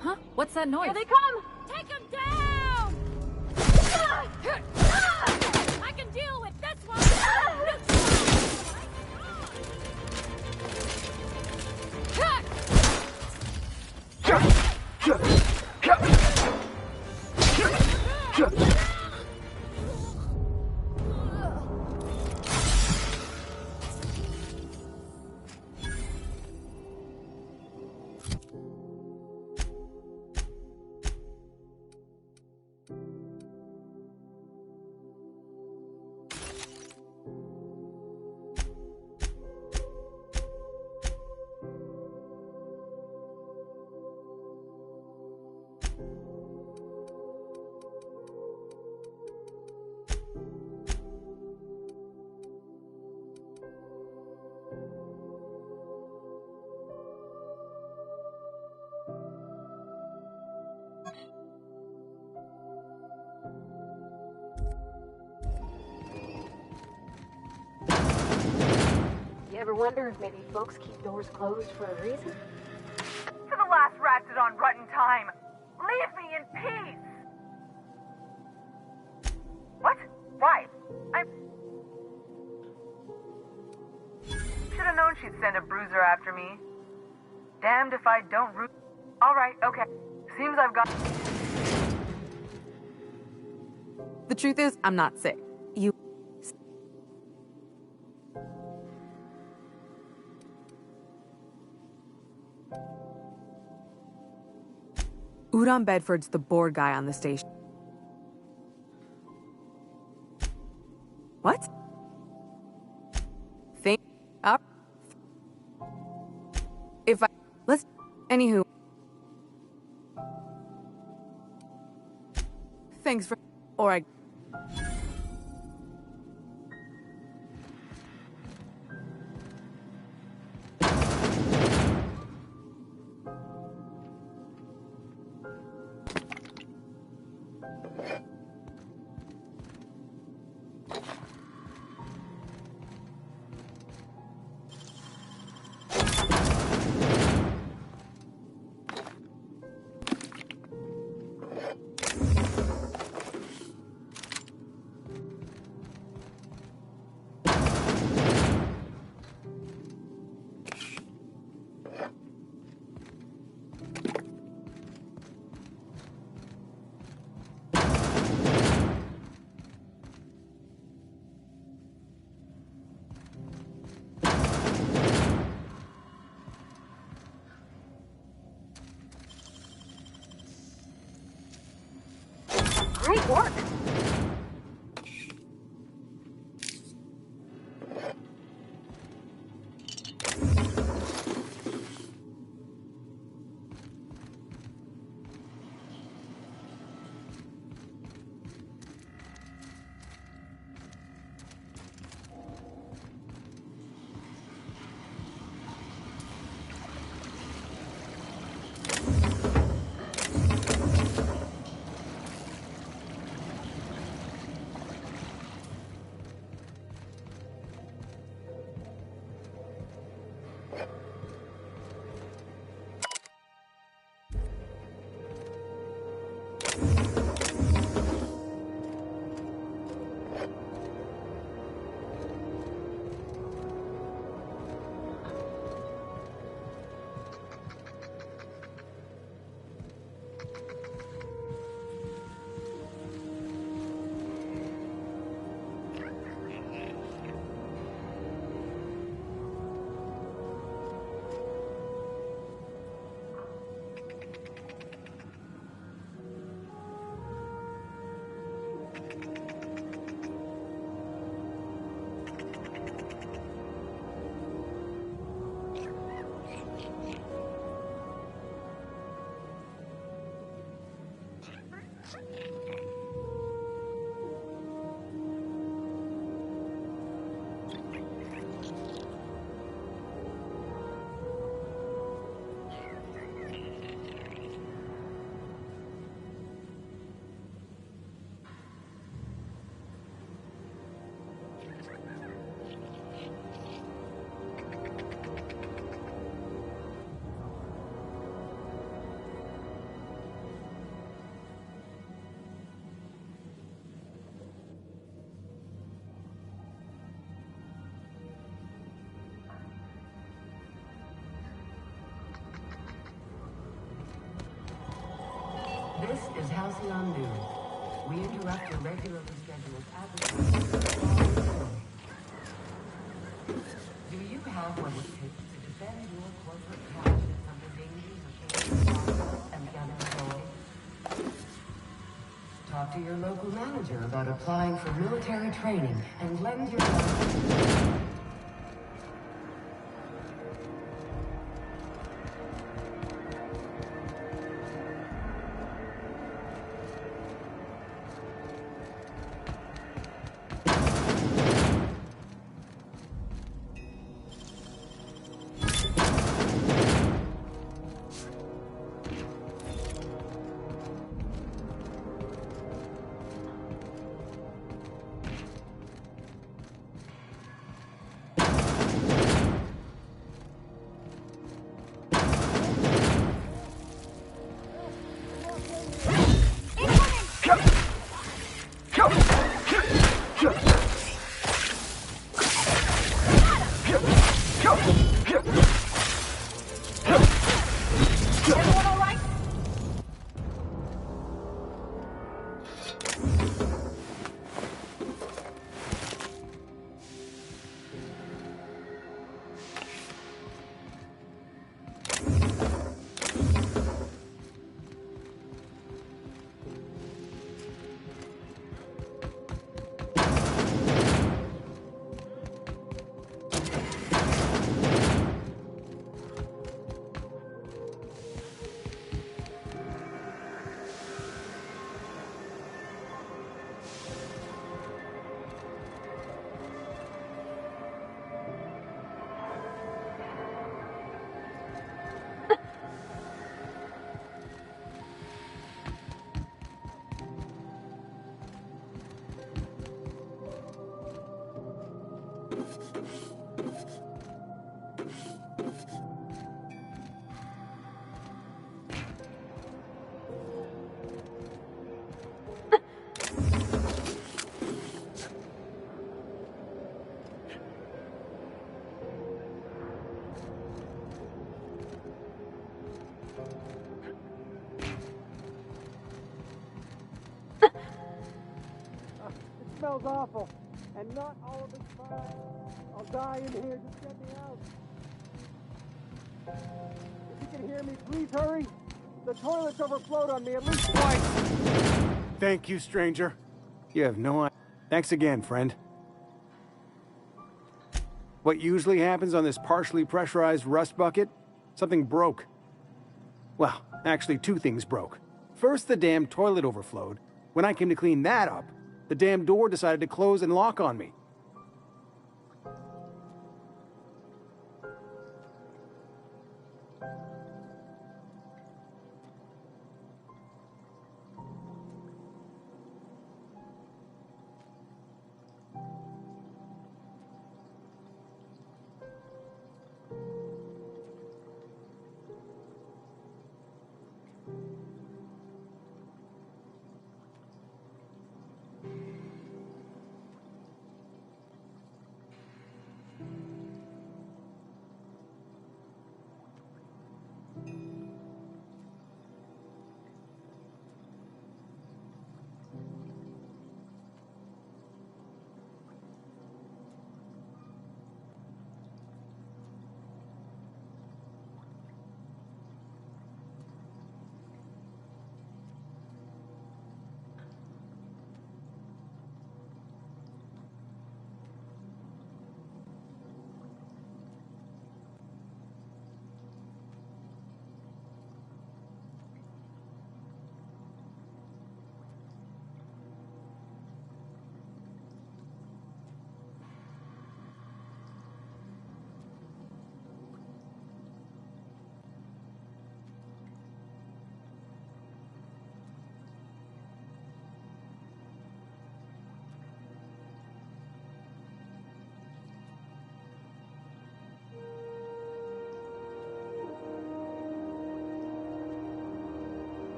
Huh? What's that noise? Here they come! Take him down! I can deal with this one! Ever wonder if maybe folks keep doors closed for a reason? For the last ratchet on rotten time, leave me in peace! What? Why? Should have known she'd send a bruiser after me. Damned if I don't root. Alright, okay. Seems I've got... The truth is, I'm not sick. You... Udon Bedford's the board guy on the station. What? Think up. If I let's. Anywho. Thanks for. Or I. Great work. This is Halcyon News. We interrupt your regularly scheduled advertising. Do you have what it takes to defend your corporate cash from the dangers of chaos and the unemployed? Talk to your local manager about applying for military training and lend your life. smells awful. And not all of it's fine. I'll die in here. Just get me out. If you can hear me, please hurry. The toilet's overflowed on me at least twice. Thank you, stranger. You have no idea. Thanks again, friend. What usually happens on this partially pressurized rust bucket? Something broke. Well, actually 2 things broke. First, the damn toilet overflowed. When I came to clean that up, the damn door decided to close and lock on me.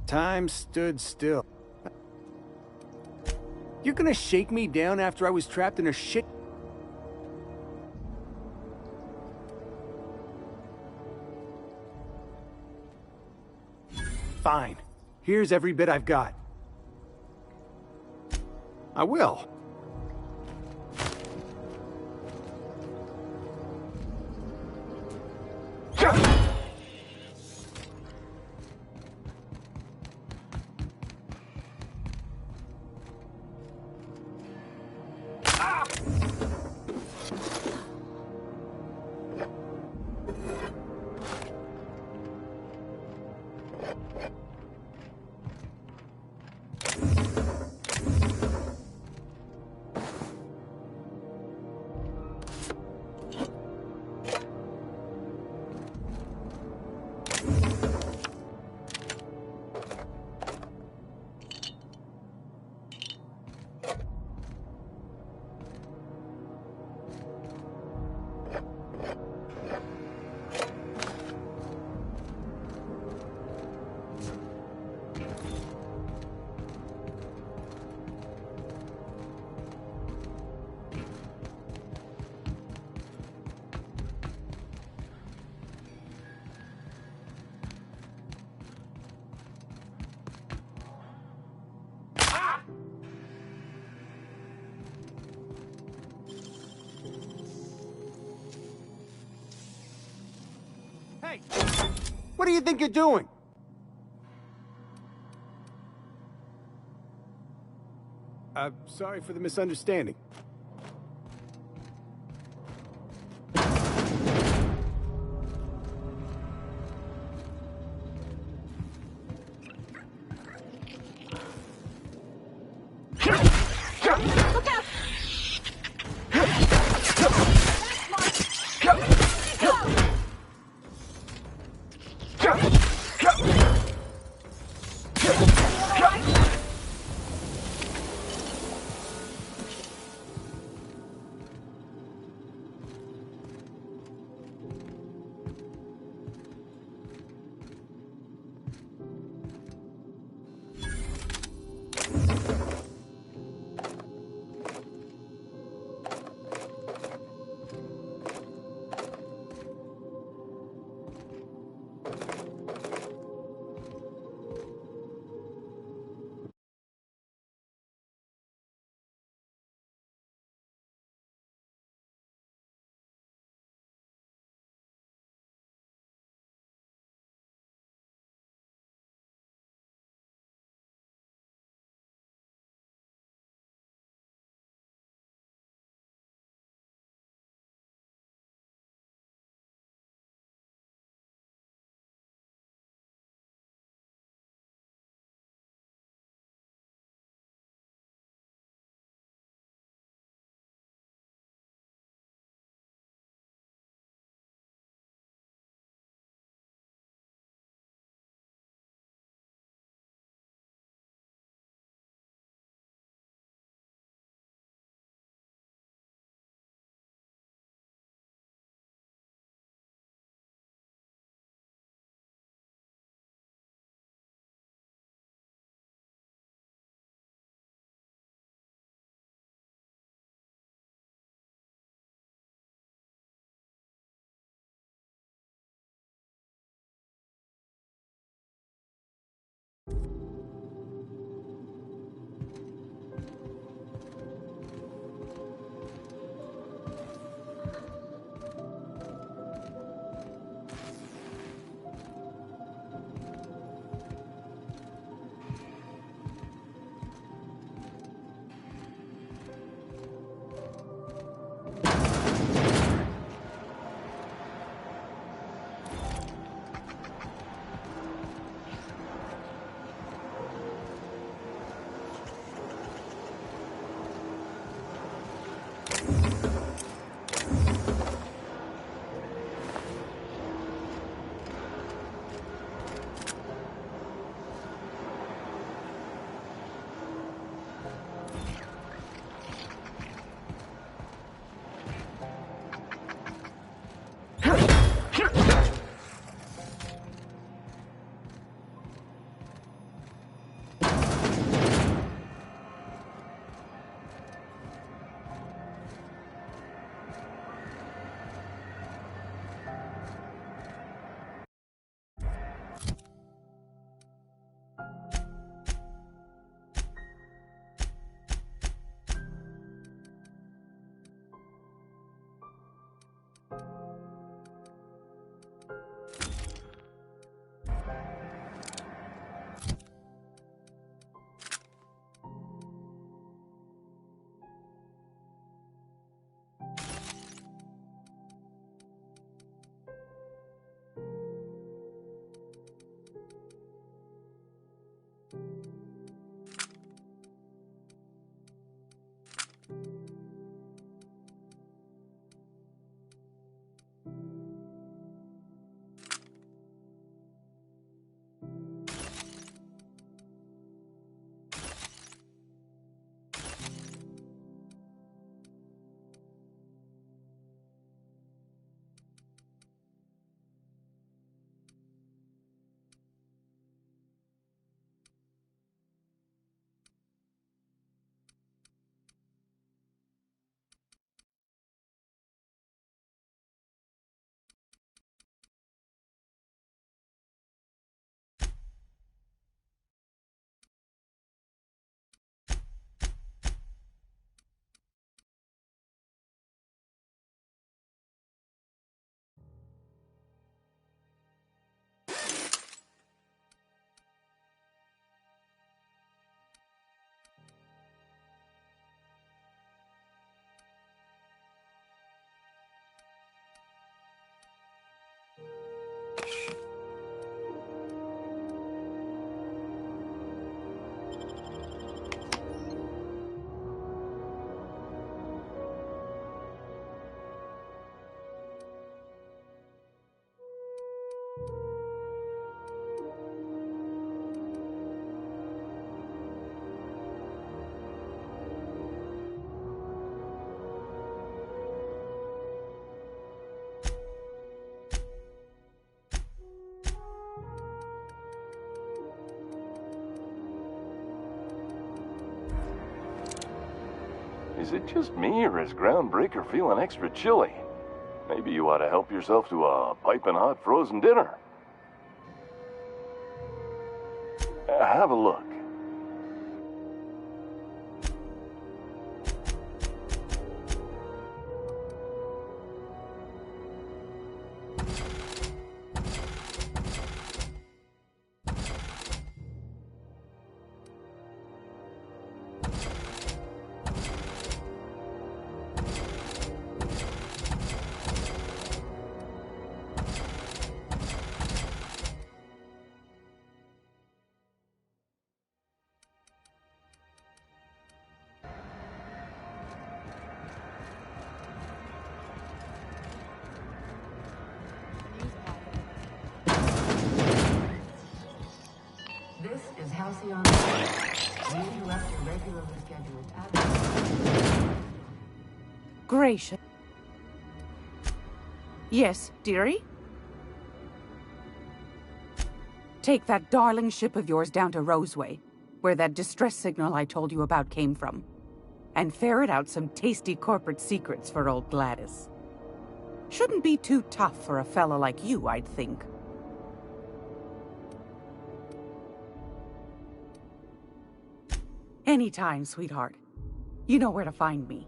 Time stood still. You're gonna shake me down after I was trapped in a shit... Fine. Here's every bit I've got. I will. Hey! What do you think you're doing? Sorry for the misunderstanding. Look out! Is it just me, or is Groundbreaker feeling extra chilly? Maybe you ought to help yourself to a piping hot frozen dinner. Have a look. This is Halcyon. We interrupt your regularly scheduled absence. Gracious. Yes, dearie? Take that darling ship of yours down to Roseway, where that distress signal I told you about came from, and ferret out some tasty corporate secrets for old Gladys. Shouldn't be too tough for a fella like you, I'd think. Anytime, sweetheart. You know where to find me.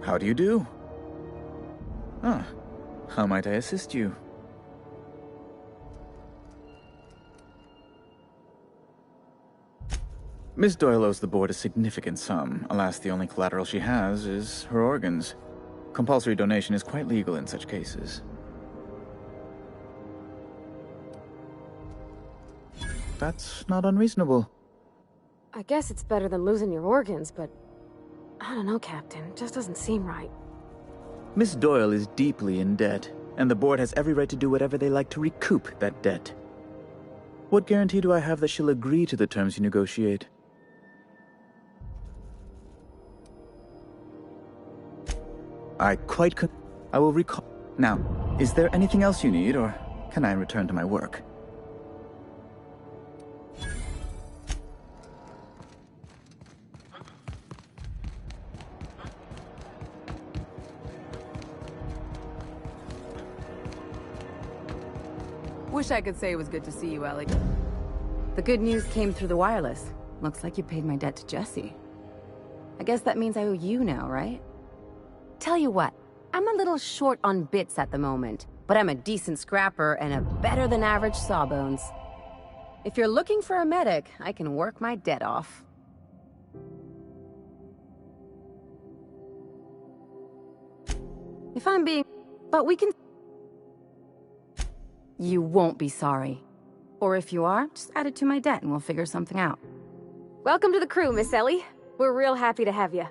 How do you do? Ah, how might I assist you? Miss Doyle owes the board a significant sum. Alas, the only collateral she has is her organs. Compulsory donation is quite legal in such cases. That's not unreasonable. I guess it's better than losing your organs, but I don't know, Captain. It just doesn't seem right. Miss Doyle is deeply in debt, and the board has every right to do whatever they like to recoup that debt. What guarantee do I have that she'll agree to the terms you negotiate? I will recall. Now, is there anything else you need, or can I return to my work? Wish I could say it was good to see you, Ellie. The good news came through the wireless. Looks like you paid my debt to Jesse. I guess that means I owe you now, right? Tell you what, I'm a little short on bits at the moment, but I'm a decent scrapper and a better-than-average sawbones. If you're looking for a medic, I can work my debt off. If I'm being... But we can... You won't be sorry. Or if you are, just add it to my debt and we'll figure something out. Welcome to the crew, Miss Ellie. We're real happy to have you.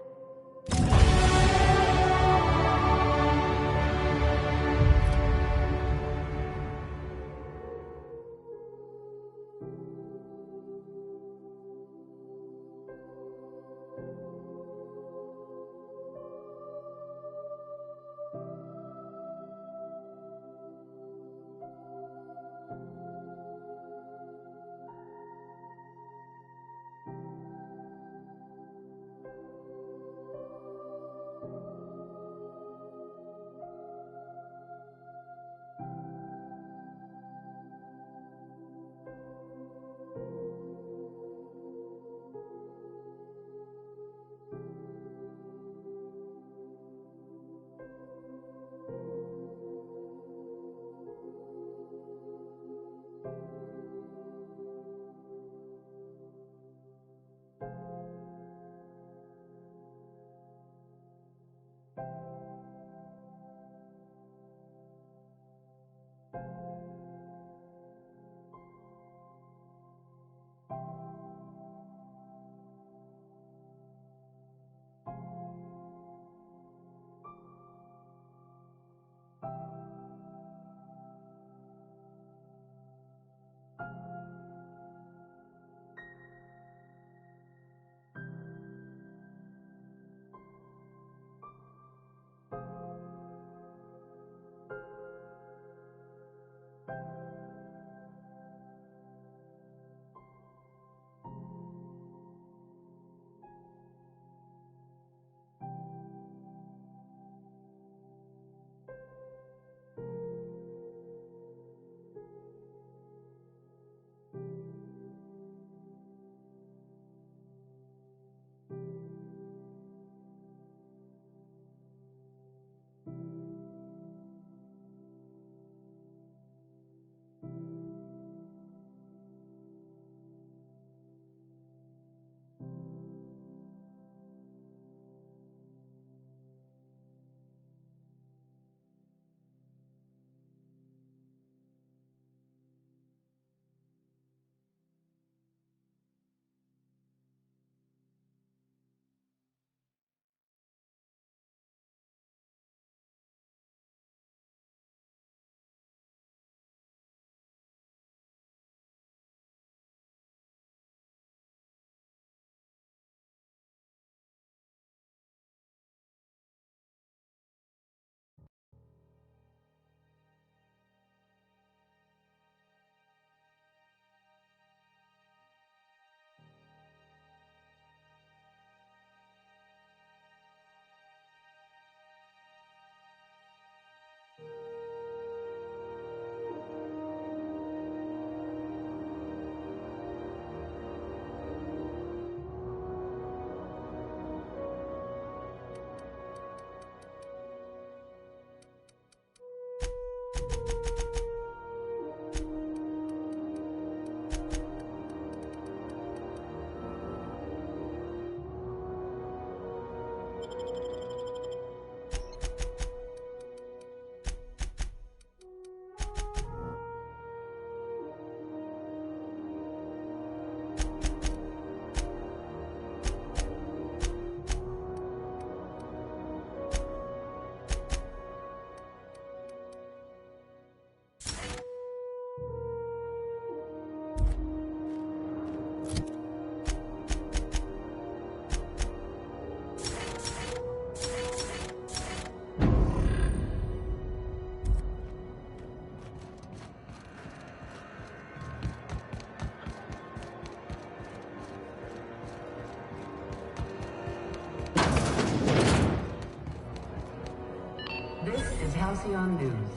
Halcyon News.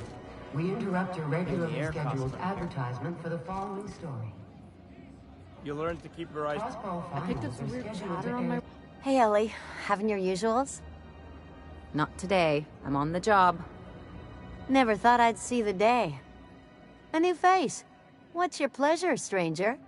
We interrupt your regularly scheduled advertisement for the following story. You learn to keep your eyes... I picked up some weird chatter on my... Hey, Ellie. Having your usuals? Not today. I'm on the job. Never thought I'd see the day. A new face. What's your pleasure, stranger?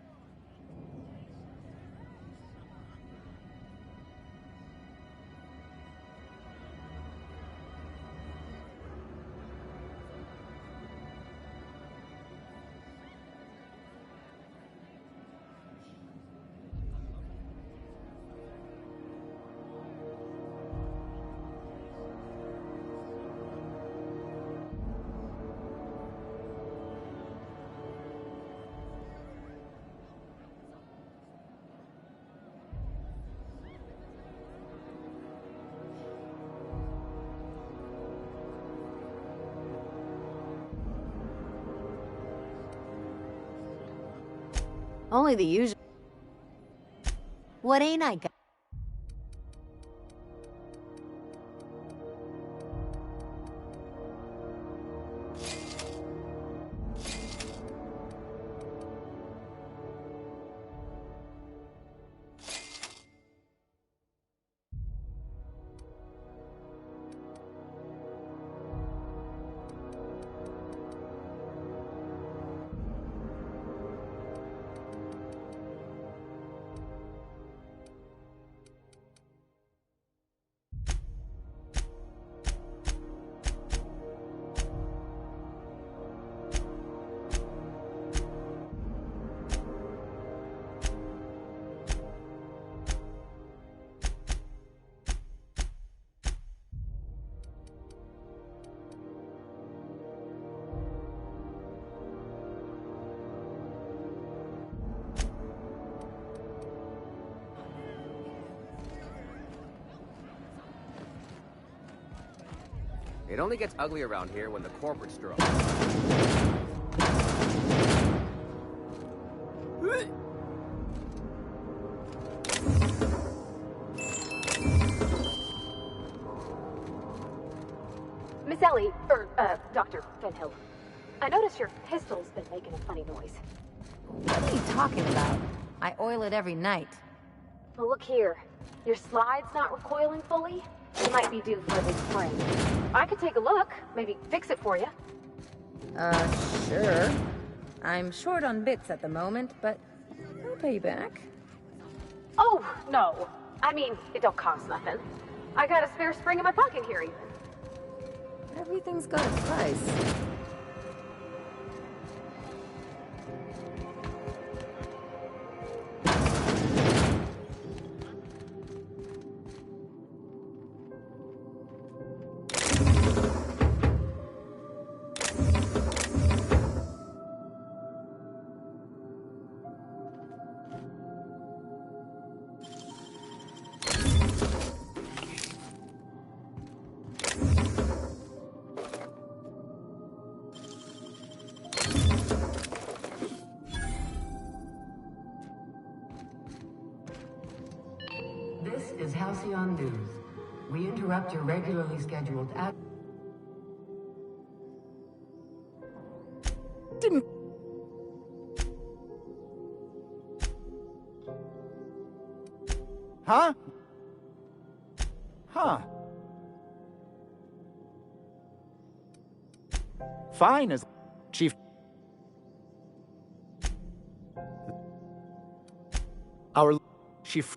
Only the usual. What ain't I got? It only gets ugly around here when the corporates stir up. Fenhill. I noticed your pistol's been making a funny noise. What are you talking about? I oil it every night. Well, look here. Your slide's not recoiling fully. You might be due for a big spring. I could take a look, maybe fix it for you. Sure. I'm short on bits at the moment, but I'll pay you back. Oh, no. I mean, it don't cost nothing. I got a spare spring in my pocket here, even. Everything's got a price. This is Halcyon News. We interrupt your regularly scheduled Didn't... Huh? Huh. Fine as Chief. Our Chief.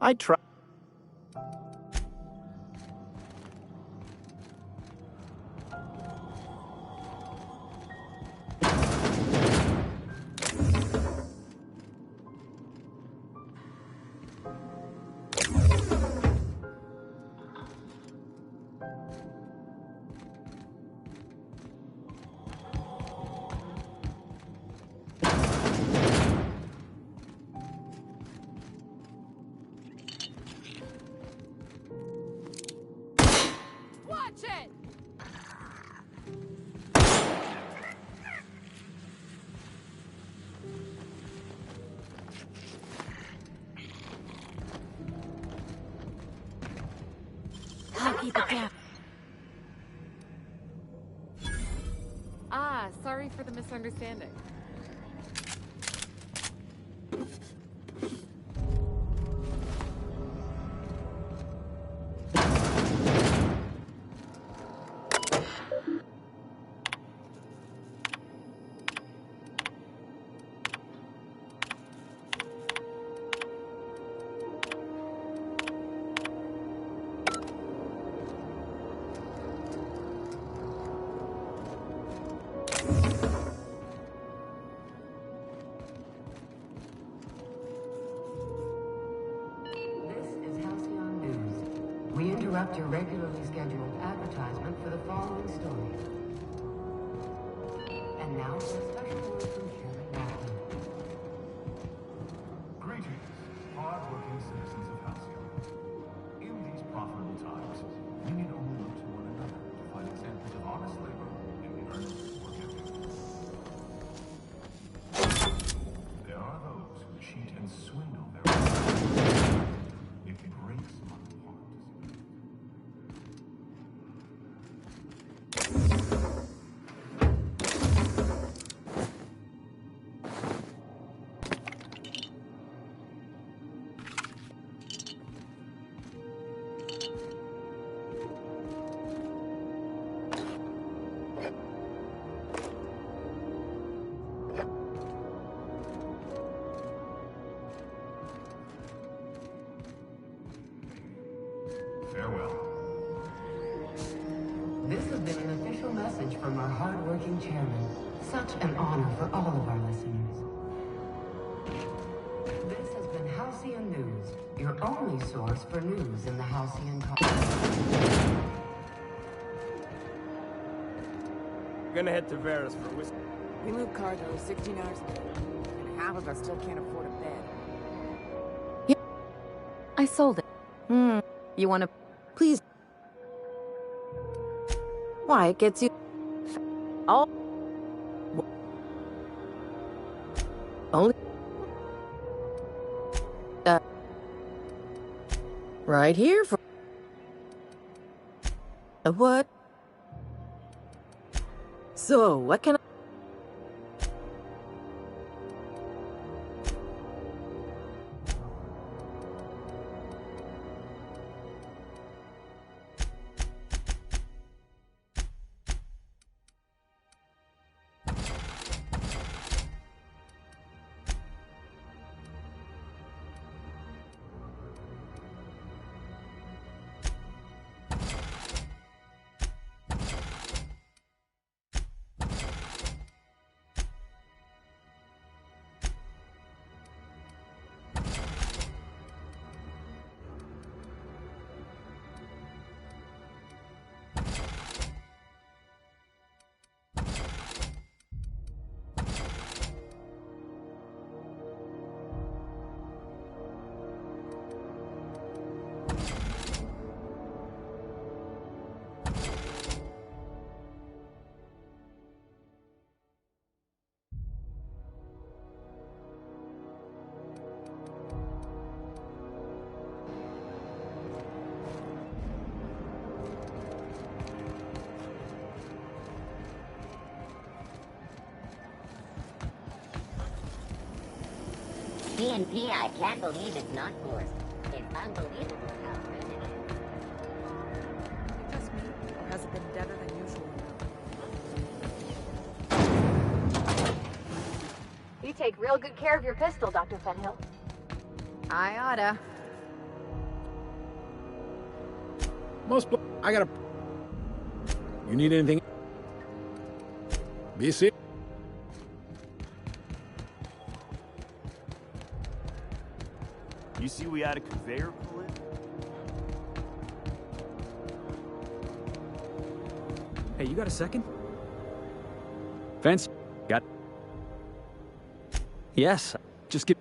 I try. Watch it! I'll keep it down. Ah, sorry for the misunderstanding. We interrupt your regularly scheduled advertisement for the following story. And now for a special word from Chairman Walker. Greetings, hard-working citizens of Halcyon. In these profitable times, we need only look to one another to find examples of honest labor and earnest work ethic. There are those who cheat and swindle their own. It breaks my heart to see them. Farewell. This has been an official message from our hard-working chairman. Such an honor for all of our listeners. This has been Halcyon News, your only source for news in the Halcyon Gonna head to Varus for whiskey. We move cargo 16 hours a day, and half of us still can't afford a bed. I sold it. You wanna... Please... Why, it gets you... Oh... Only... Right here for... What? So, what can I... PNP, I can't believe it's not forced. It's unbelievable how good it is. Just me, or has it been deader than usual? You take real good care of your pistol, Dr. Fenhill. I oughta. I gotta... You need anything? Be safe. You see we had a conveyor pull in? Hey, you got a second? Fence? Got... Yes, just get...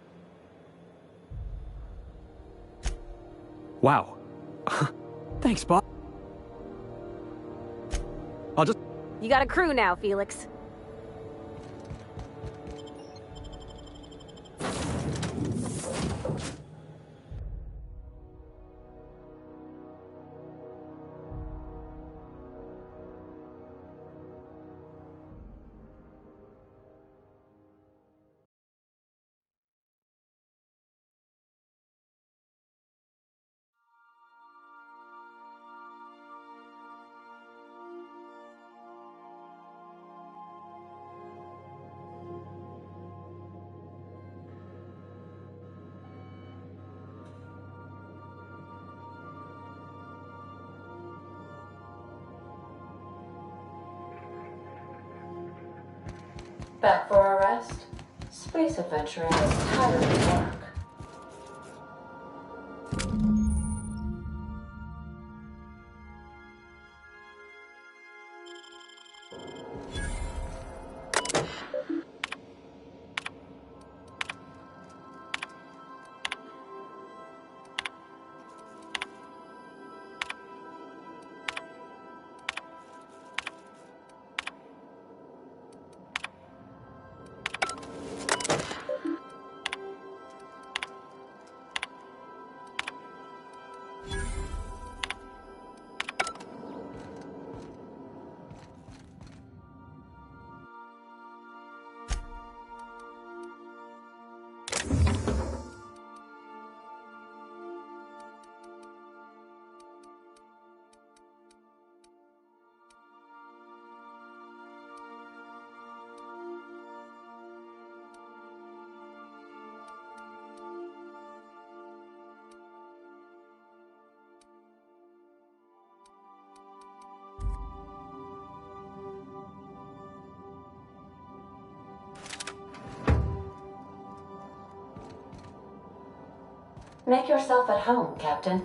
Wow. Thanks, Bob. I'll just... You got a crew now, Felix. Back for a rest? Space adventuring is tiring work. Make yourself at home, Captain.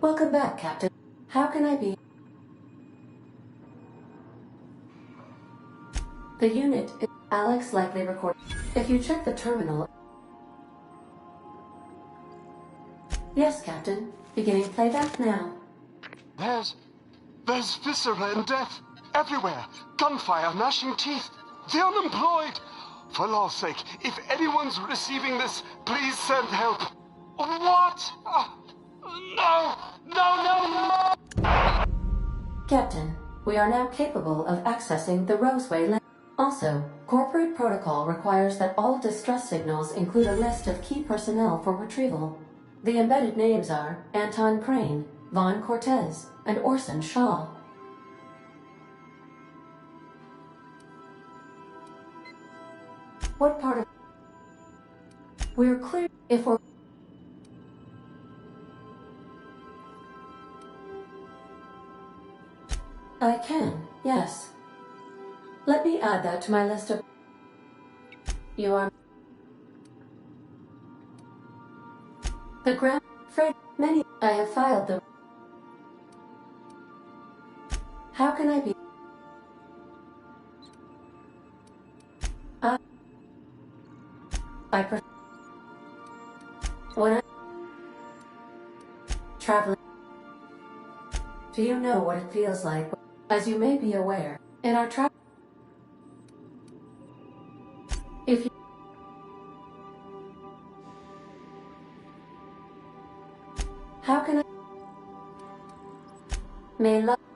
Welcome back, Captain. How can I be? The unit is Alex likely record. If you check the terminal. Yes, Captain. Beginning playback now. There's viscera and death everywhere. Gunfire, gnashing teeth. The unemployed. For law's sake, if anyone's receiving this, please send help. What? No! No, no, no! Captain, we are now capable of accessing the Roseway lane. Also, corporate protocol requires that all distress signals include a list of key personnel for retrieval. The embedded names are Anton Crane, Vaughn Cortez, and Orson Shaw. What part of... We're clear if we're... I can, yes. Let me add that to my list of... You are... The ground... Fred, many. I have filed the. How can I be? I prefer. When I. Traveling. Do you know what it feels like? As you may be aware, in our travel. If you. How can I? May love.